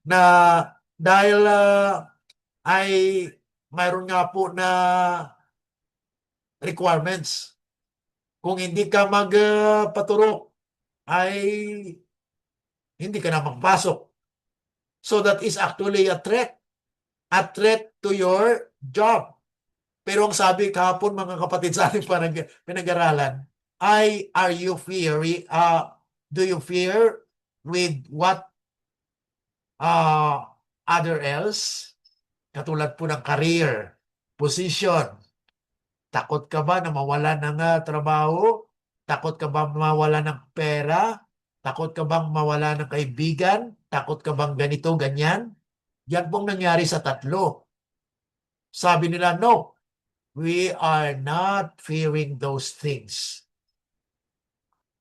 na dahil ay mayroon nga po na requirements. Kung hindi ka magpaturo, ay hindi ka na magpasok. So that is actually a threat to your job. Pero ang sabi kahapon mga kapatid sa ating pinag-aralan, are you feary? Do you fear with what other else? Katulad po ng career, position. Takot ka ba na mawalan ng trabaho? Takot ka ba mawalan ng pera? Takot ka bang mawalan ng kaibigan? Takot ka bang ganito, ganyan? Yan pong nangyari sa tatlo. Sabi nila, no. We are not fearing those things.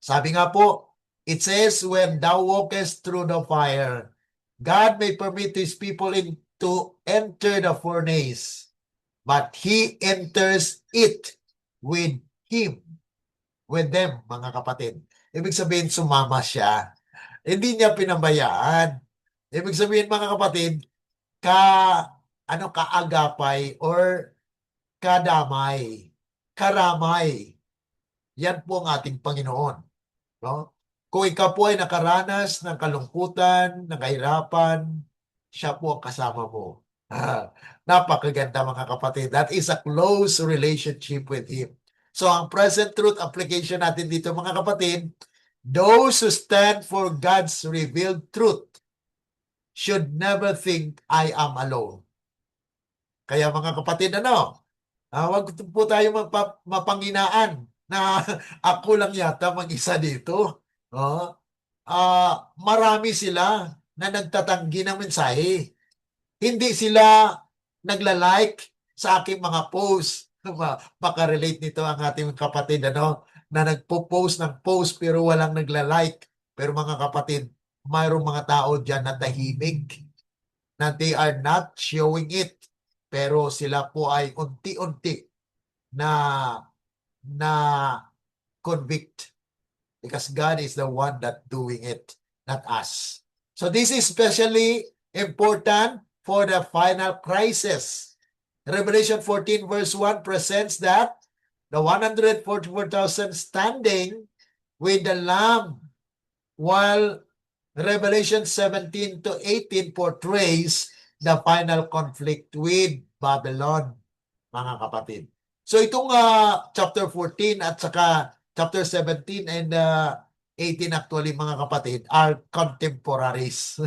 Sabi nga po, it says, when thou walkest through the fire, God may permit His people to enter the furnace, but He enters it with him, with them, mga kapatid. Ibig sabihin, sumama siya. Hindi niya pinabayaan. Ibig sabihin, mga kapatid, kaagapay or kadamay, karamay. Yan po ang ating Panginoon. No? Kung ikaw po ay nakaranas ng kalungkutan, ng kahirapan, siya po ang kasama mo. Napakaganda mga kapatid. That is a close relationship with Him. So ang present truth application natin dito mga kapatid, those who stand for God's revealed truth should never think I am alone. Kaya mga kapatid, wag po tayo mapanghinaan na ako lang yata mag-isa dito. Marami sila na nagtatanggi ng mensahe. Hindi sila nagla-like sa aking mga post. Maka-relate nito ang ating kapatid na nagpo-post ng post pero walang nagla-like. Pero mga kapatid, mayroong mga tao dyan na tahimik na they are not showing it. Pero sila po ay unti-unti na convict because God is the one that doing it, not us. So this is especially important for the final crisis. Revelation 14 verse 1 presents that the 144,000 standing with the Lamb, while Revelation 17 to 18 portrays the final conflict with Babylon, mga kapatid. So itong chapter 14 at saka chapter 17 and 18 actually mga kapatid are contemporaries.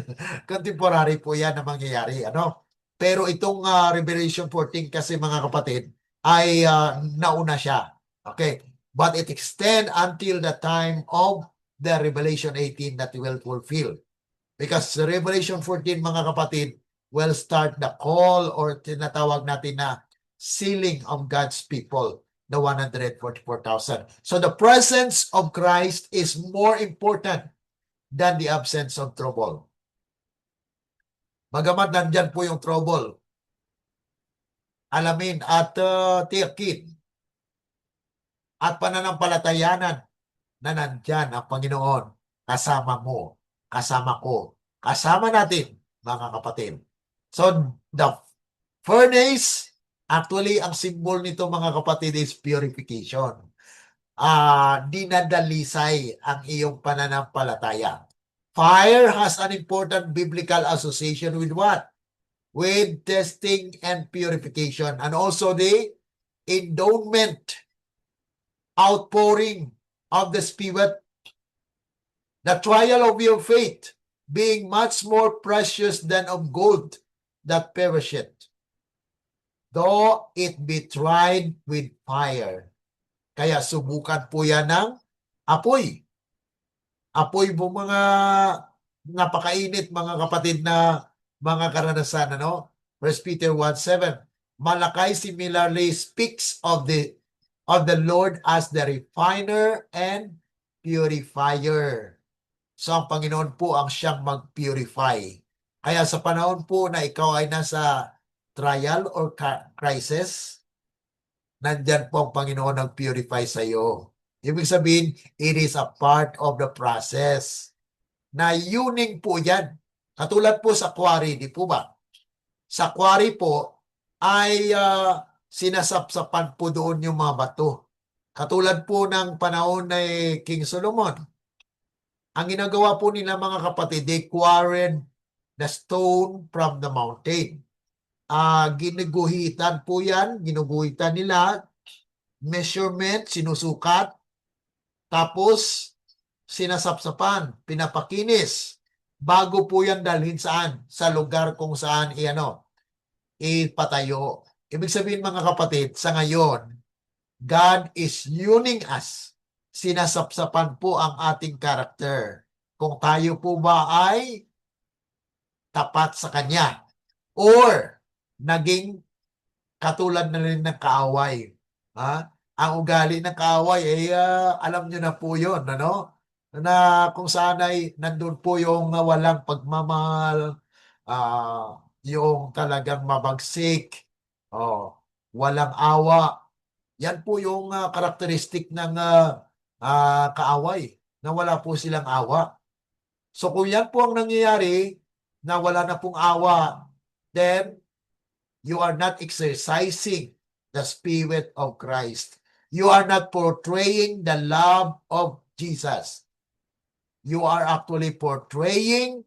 Contemporary po yan na mangyayari. Pero itong Revelation 14 kasi mga kapatid ay nauna siya. Okay. But it extend until the time of the Revelation 18 that will fulfill. Because Revelation 14 mga kapatid will start the call or tinatawag natin na sealing of God's people, the 144,000. So the presence of Christ is more important than the absence of trouble. Bagamat nandyan po yung trouble, alamin at tiyakin at pananampalatayanan na nandyan ang Panginoon kasama mo, kasama ko, kasama natin, mga kapatid. So, the furnace, actually, ang symbol nito, mga kapatid, is purification. Dinadalisay ang iyong pananampalataya. Fire has an important biblical association with what? With testing and purification, and also the endowment, outpouring of the Spirit, the trial of your faith, being much more precious than of gold that perisheth, though it be tried with fire. Kaya subukan po yan ng apoy. Apoy po mga napakainit, mga kapatid, na mga karanasan, ano? 1 Peter 1:7. Malakay similarly speaks of the Lord as the refiner and purifier. So ang Panginoon po ang siyang mag-purify. Kaya sa panahon po na ikaw ay nasa trial or crisis, nandyan po ang Panginoon nag-purify sa iyo. Ibig sabihin, it is a part of the process. Na yuning po yan. Katulad po sa quarry, di po ba? Sa quarry po ay sinasapsapan po doon yung mga bato. Katulad po ng panahon ni King Solomon. Ang ginagawa po nila, mga kapatid, they quarried the stone from the mountain. Ginuguhitan po yan, ginuguhitan nila, measurement, sinusukat, tapos sinasapsapan, pinapakinis, bago po yan dalhin saan? Sa lugar kung saan ipatayo. Ibig sabihin, mga kapatid, sa ngayon, God is yuning us. Sinasapsapan po ang ating karakter. Kung tayo po ba ay tapat sa Kanya or naging katulad na rin ng kaaway. Ang ugali ng kaaway ay alam nyo na po yun, ano? Na kung saan ay nandun po yung walang pagmamahal, yung talagang mabagsik, walang awa. Yan po yung karakteristik ng kaaway, na wala po silang awa. So kung yan po ang nangyayari, na wala na pong awa, then you are not exercising the Spirit of Christ. You are not portraying the love of Jesus. You are actually portraying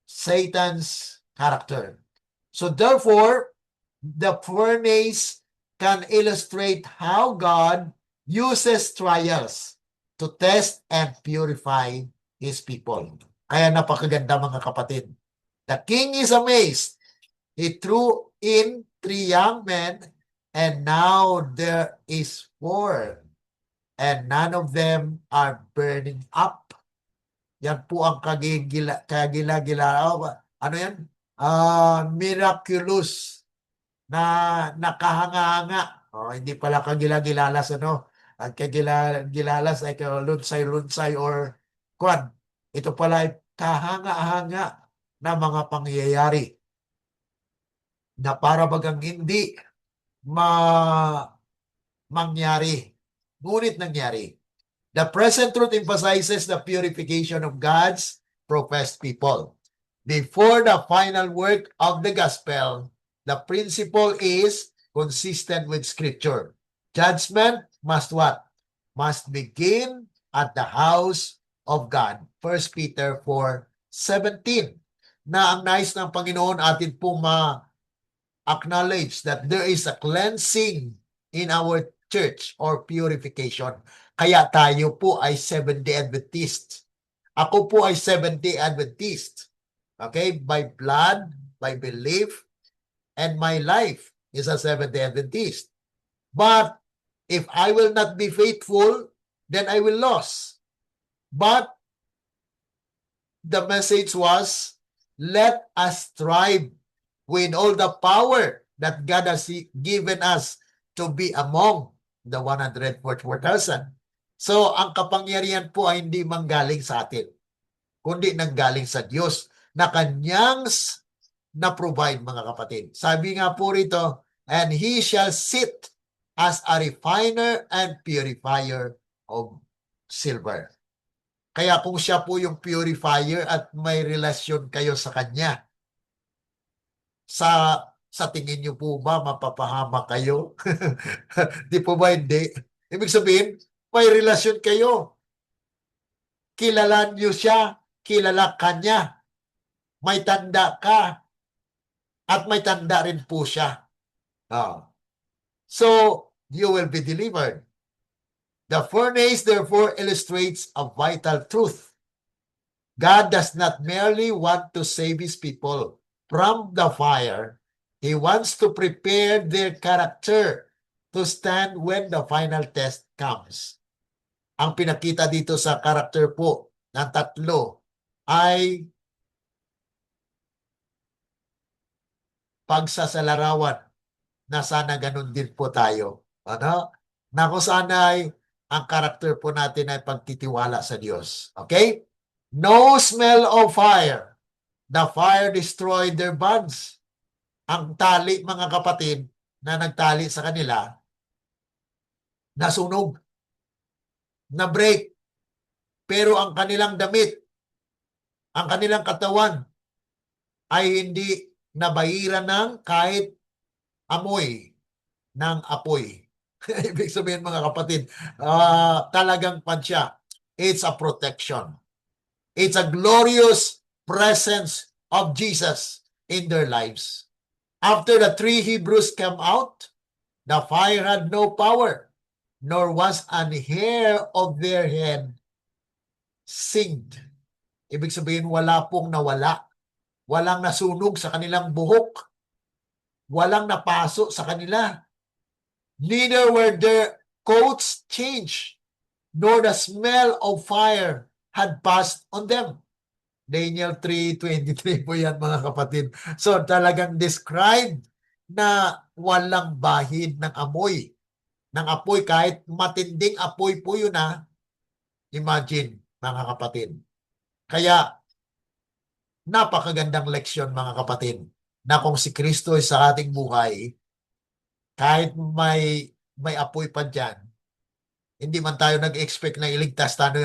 Satan's character. So therefore, the furnace can illustrate how God uses trials to test and purify His people. Kaya napakaganda, mga kapatid. The king is amazed. He threw in 3 young men, and now there is 4, and none of them are burning up. Yan po ang kagila-gila. Ano yan? Miraculous na nakahanga-hanga. Hindi pala kagila-gilalas, ano? Ang kagila-gilalas ay lunsay-lunsay or kwan. Ito pala ay kahanga-hanga na mga pangyayari na para bagang hindi mangyari. Ngunit nangyari. The present truth emphasizes the purification of God's professed people. Before the final work of the gospel, the principle is consistent with Scripture. Judgment must what? Must begin at the house of God. 1 Peter 4:17. Na ang nais ng Panginoon atin po acknowledge that there is a cleansing in our church or purification. Kaya tayo po ay Seventh-day Adventist. Ako po ay Seventh-day Adventist. Okay? By blood, by belief, and my life is a Seventh-day Adventist. But if I will not be faithful, then I will lose. But the message was, let us strive with all the power that God has given us to be among the 144,000. So, ang kapangyarihan po ay hindi manggaling sa atin, kundi nanggaling sa Diyos na Kanyang na-provide, mga kapatid. Sabi nga po rito, and He shall sit as a refiner and purifier of silver. Kaya kung siya po yung purifier at may relasyon kayo sa kanya, sa tingin niyo po ba mapapahama kayo? Di po ba hindi? Ibig sabihin, may relasyon kayo. Kilala niyo siya, kilala ka niya. May tanda ka, at may tanda rin po siya. So, you will be delivered. The furnace, therefore, illustrates a vital truth. God does not merely want to save his people from the fire. He wants to prepare their character to stand when the final test comes. Ang pinakita dito sa character po ng tatlo ay pagsasalarawan na sana ganun din po tayo. Ano? Na kung sana ay ang character po natin ay pagtitiwala sa Diyos. Okay? No smell of fire. The fire destroyed their bonds. Ang tali, mga kapatid, na nagtali sa kanila, nasunog, na-break. Pero ang kanilang damit, ang kanilang katawan, ay hindi nabahiran ng kahit amoy ng apoy. Ibig sabihin, mga kapatid, talagang pansya. It's a protection. It's a glorious presence of Jesus in their lives. After the three Hebrews came out, the fire had no power, nor was an hair of their head singed. Ibig sabihin, wala pong nawala. Walang nasunog sa kanilang buhok. Walang napaso sa kanila. Neither were their coats changed, nor the smell of fire had passed on them. Daniel 3:23 po yan, mga kapatid. So talagang described na walang bahid ng amoy. Ng apoy, kahit matinding apoy po yun na, imagine, mga kapatid. Kaya napakagandang leksyon, mga kapatid, na kung si Kristo ay sa ating buhay, kahit may apoy pa dyan, hindi man tayo nag-expect na iligtas tayo,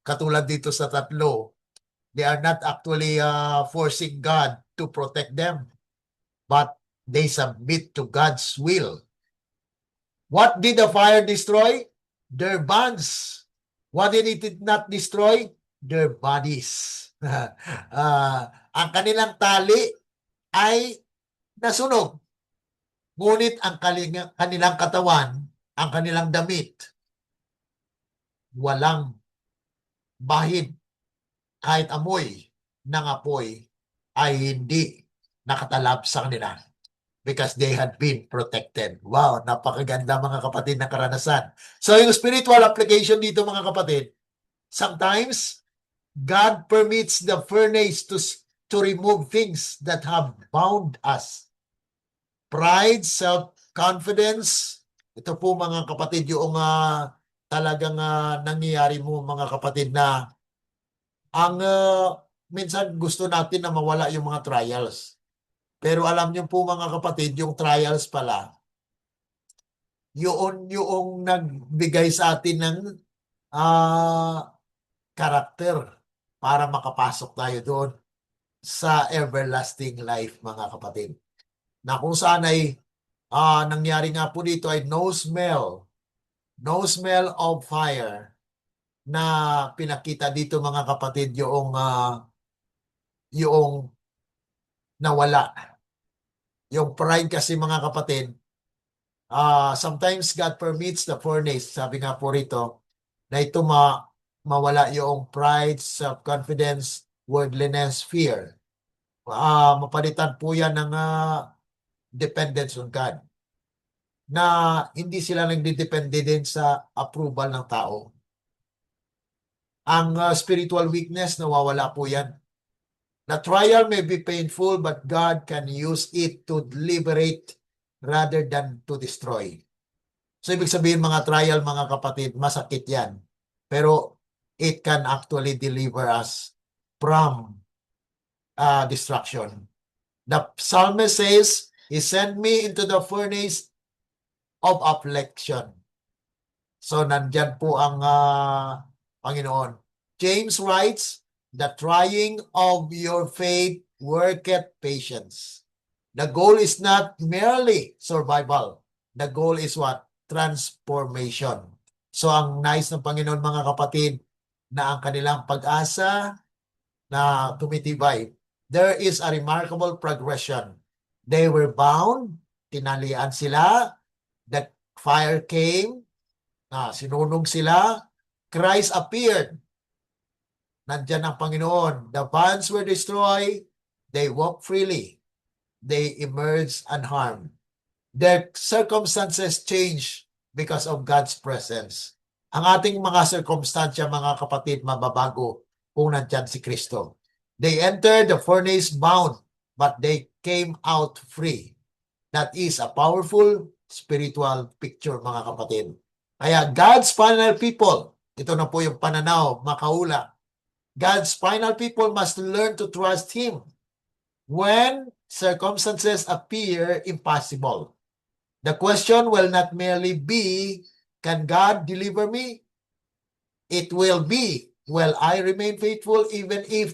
katulad dito sa tatlo. They are not actually forcing God to protect them, but they submit to God's will. What did the fire destroy? Their bonds. What did it not destroy? Their bodies. Ang kanilang tali ay nasunog. Ngunit ang kanilang katawan, ang kanilang damit, walang bahid, kahit amoy ng apoy ay hindi nakatalab sa kanila because they had been protected. Wow, napakaganda, mga kapatid, na karanasan. So yung spiritual application dito, mga kapatid, sometimes God permits the furnace to remove things that have bound us. Pride, self-confidence, ito po, mga kapatid, yung talagang nangyayari mo, mga kapatid, na ang minsan gusto natin na mawala yung mga trials. Pero alam niyo po, mga kapatid, yung trials pala, yung nagbigay sa atin ng karakter para makapasok tayo doon sa everlasting life, mga kapatid. Na kung saan ay nangyari nga po dito ay no smell of fire na pinakita dito, mga kapatid, yung nawala. Yung pride kasi, mga kapatid, sometimes God permits the furnace, sabi nga po rito, na ito mawala yung pride, self-confidence, worldliness, fear. Mapalitan po yan ng dependence on God. Na hindi sila nagdidepende din sa approval ng tao. Ang spiritual weakness, nawawala po yan. The trial may be painful, but God can use it to liberate rather than to destroy. So, ibig sabihin, mga trial, mga kapatid, masakit yan. Pero it can actually deliver us from destruction. The psalmist says, He sent me into the furnace of affliction. So, nandyan po ang Panginoon. James writes, the trying of your faith worketh patience. The goal is not merely survival. The goal is what? Transformation. So, ang nais ng Panginoon, mga kapatid, na ang kanilang pag-asa na tumitibay. There is a remarkable progression. They were bound, tinalian sila, the fire came, sinunog sila, Christ appeared, nandyan ang Panginoon. The bonds were destroyed, they walked freely, they emerged unharmed. Their circumstances changed because of God's presence. Ang ating mga circumstansya, mga kapatid, mababago kung nandyan si Kristo. They entered the furnace bound, but they came out free. That is a powerful spiritual picture, mga kapatid. Kaya God's final people, ito na po yung pananaw, makaula. God's final people must learn to trust Him when circumstances appear impossible. The question will not merely be, can God deliver me? It will be, will I remain faithful even if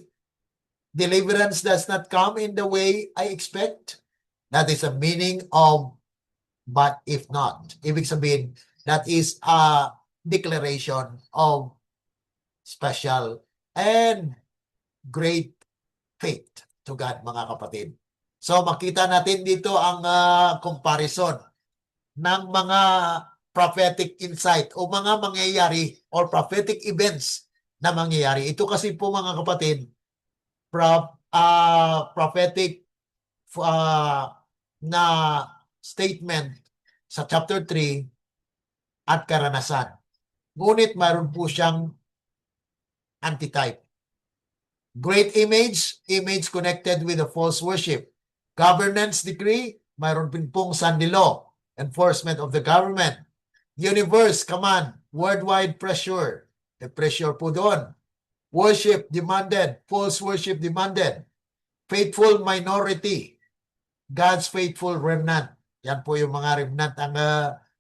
deliverance does not come in the way I expect? That is the meaning of but if not. Ibig sabihin, that is a declaration of special and great faith to God, mga kapatid. So makita natin dito ang comparison ng mga prophetic insight o mga mangyayari or prophetic events na mangyayari. Ito kasi po, mga kapatid, prophetic na statement sa chapter 3 at karanasan. Ngunit mayroon po siyang antitype. Great image connected with the false worship. Governance decree, mayroon din pong Sunday law, enforcement of the government. Universe, command, worldwide pressure. The pressure po doon. Worship demanded, false worship demanded. Faithful minority, God's faithful remnant. Yan po yung mga remnant ang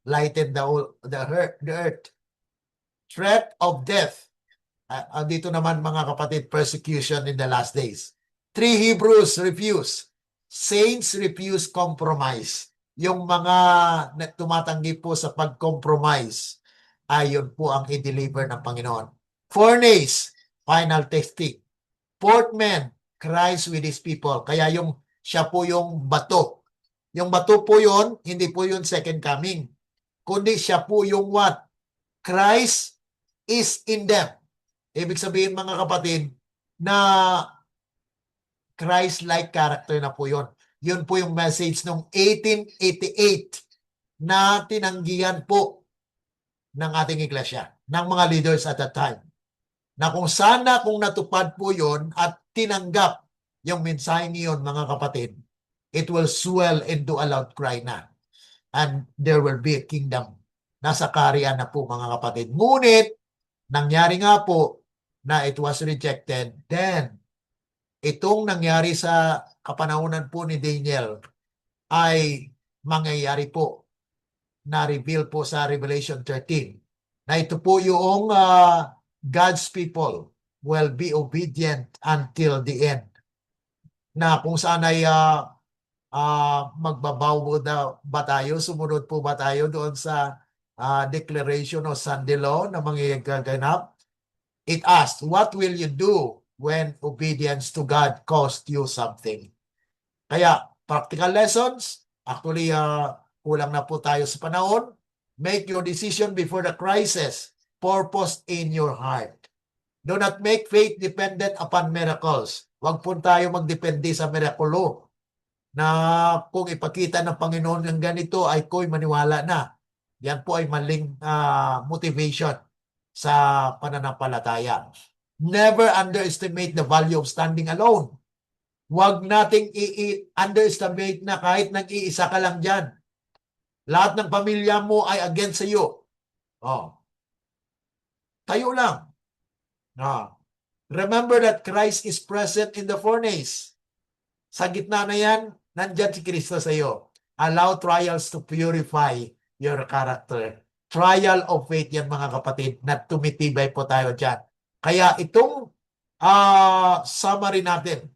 lighten the earth. Threat of death. Dito naman, mga kapatid, persecution in the last days. 3 Hebrews refuse. Saints refuse compromise. Yung mga tumatanggi po sa pag-compromise, ayon po ang i-deliver ng Panginoon. Furnace, final testing. Fourth man, Christ with His people. Kaya siya po yung bato. Yung bato po yun, hindi po yun second coming. Kundi siya po yung what? Christ is in them. Ibig sabihin, mga kapatid, na Christ-like character na po yun. Yun po yung message noong 1888 na tinanggihan po ng ating iglesia, ng mga leaders at that time. Na kung sana kung natupad po yun at tinanggap yung mensahe niyon, mga kapatid, it will swell into a loud cry na. And there will be a kingdom. Nasa kaharian na po, mga kapatid. Ngunit, nangyari nga po na it was rejected. Then, itong nangyari sa kapanahunan po ni Daniel ay mangyayari po na reveal po sa Revelation 13. Na ito po yung God's people will be obedient until the end. Na kung saan ay magbabaw ba tayo, sumunod po ba tayo doon sa declaration o Sunday law na mangyayagganap? It asked, what will you do when obedience to God cost you something? Kaya, practical lessons, actually, kulang na po tayo sa panahon. Make your decision before the crisis, purpose in your heart. Do not make faith dependent upon miracles. Huwag po tayo magdepende sa mirakulo na kung ipakita ng Panginoon ng ganito ay ko'y maniwala na. Yan po ay maling motivation sa pananampalataya. Never underestimate the value of standing alone. Huwag nating i-underestimate na kahit nag-iisa ka lang dyan. Lahat ng pamilya mo ay against sa iyo. Tayo lang. Remember that Christ is present in the furnace. Sa gitna na yan, nandyan si Kristo sa iyo. Allow trials to purify your character. Trial of faith yan mga kapatid, na tumitibay po tayo dyan. Kaya itong summary natin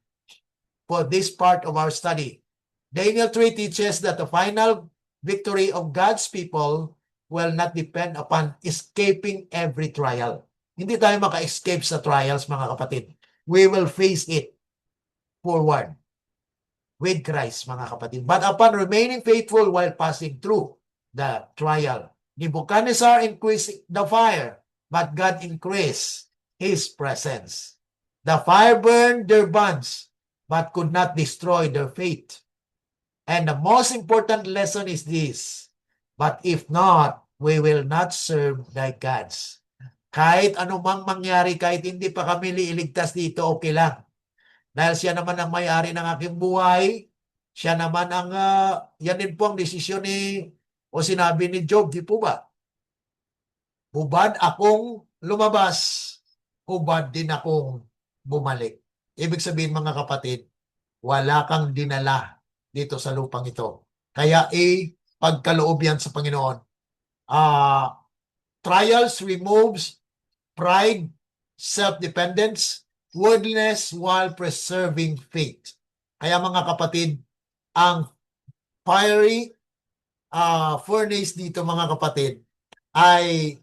for this part of our study. Daniel 3 teaches that the final victory of God's people will not depend upon escaping every trial. Hindi tayo maka-escape sa trials mga kapatid. We will face it forward with Christ mga kapatid. But upon remaining faithful while passing through the trial, Nebuchadnezzar increased the fire, but God increased his presence. The fire burned their bonds, but could not destroy their faith. And the most important lesson is this: but if not, we will not serve thy gods. Kahit anumang mangyari, kahit hindi pa kami liiligtas dito, okay lang. Dahil siya naman ang may-ari ng aking buhay, siya naman ang, yan din po ang desisyon o sinabi ni Job, di po ba? Hubad akong lumabas, hubad din akong bumalik. Ibig sabihin mga kapatid, wala kang dinala dito sa lupang ito. Kaya pagkaloob yan sa Panginoon. Trials removes pride, self-dependence, worldliness while preserving faith. Kaya mga kapatid, ang fiery furnace dito mga kapatid ay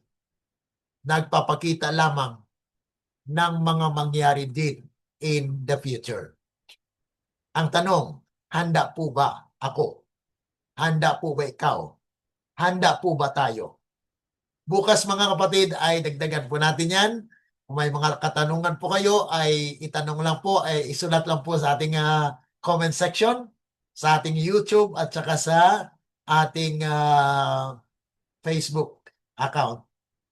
nagpapakita lamang ng mga mangyari din in the future. Ang tanong, handa po ba ako? Handa po ba ikaw? Handa po ba tayo? Bukas mga kapatid ay dagdagan po natin yan. Kung may mga katanungan po kayo ay itanong lang po, ay isulat lang po sa ating comment section, sa ating YouTube at saka sa ating Facebook account,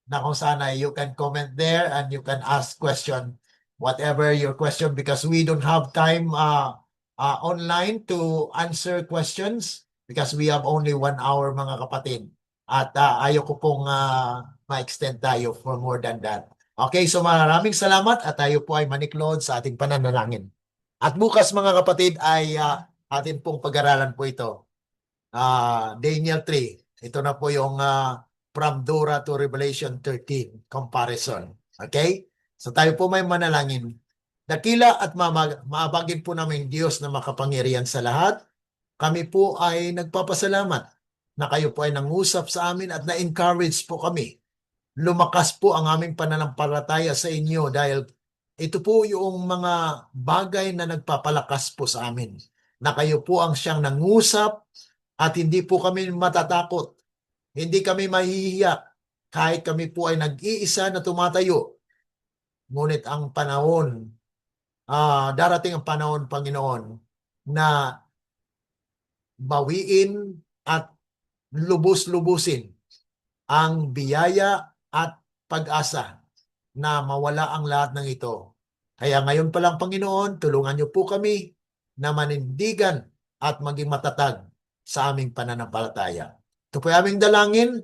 na kung sana you can comment there and you can ask question, whatever your question, because we don't have time online to answer questions because we have only 1 hour mga kapatid. At ayaw ko pong ma-extend tayo for more than that. Okay, so maraming salamat at tayo po ay maniklod sa ating pananalangin. At bukas mga kapatid ay atin pong pag-aralan po ito. Daniel 3. Ito na po yung from Dora to Revelation 13 comparison. Okay? So tayo po may manalangin. Dakila at maabagin po namin Diyos na makapangyarihan sa lahat. Kami po ay nagpapasalamat na kayo po ay nangusap sa amin at na-encourage po kami. Lumakas po ang aming pananampalataya sa inyo dahil ito po yung mga bagay na nagpapalakas po sa amin. Na kayo po ang siyang nangusap at hindi po kami matatakot. Hindi kami mahihiya kahit kami po ay nag-iisa na tumatayo. Ngunit ang panahon, darating ang panahon, Panginoon, na bawiin at lubos-lubusin ang biyaya at pag-asa na mawala ang lahat ng ito. Kaya ngayon pa lang, Panginoon, tulungan niyo po kami na manindigan at maging matatag sa aming pananampalataya. Ito po aming dalangin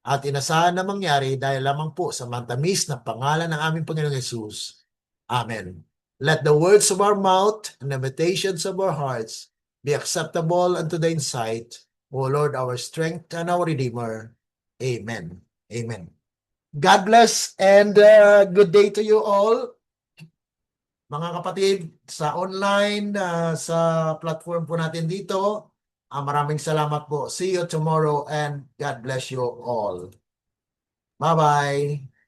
at inasahan na mangyari dahil lamang po sa matamis na pangalan ng aming Panginoong Yesus. Amen. Let the words of our mouth and the meditations of our hearts be acceptable unto thine sight, O Lord, our strength and our Redeemer. Amen. Amen. God bless and good day to you all. Mga kapatid, sa online, sa platform po natin dito, maraming salamat po. See you tomorrow and God bless you all. Bye-bye.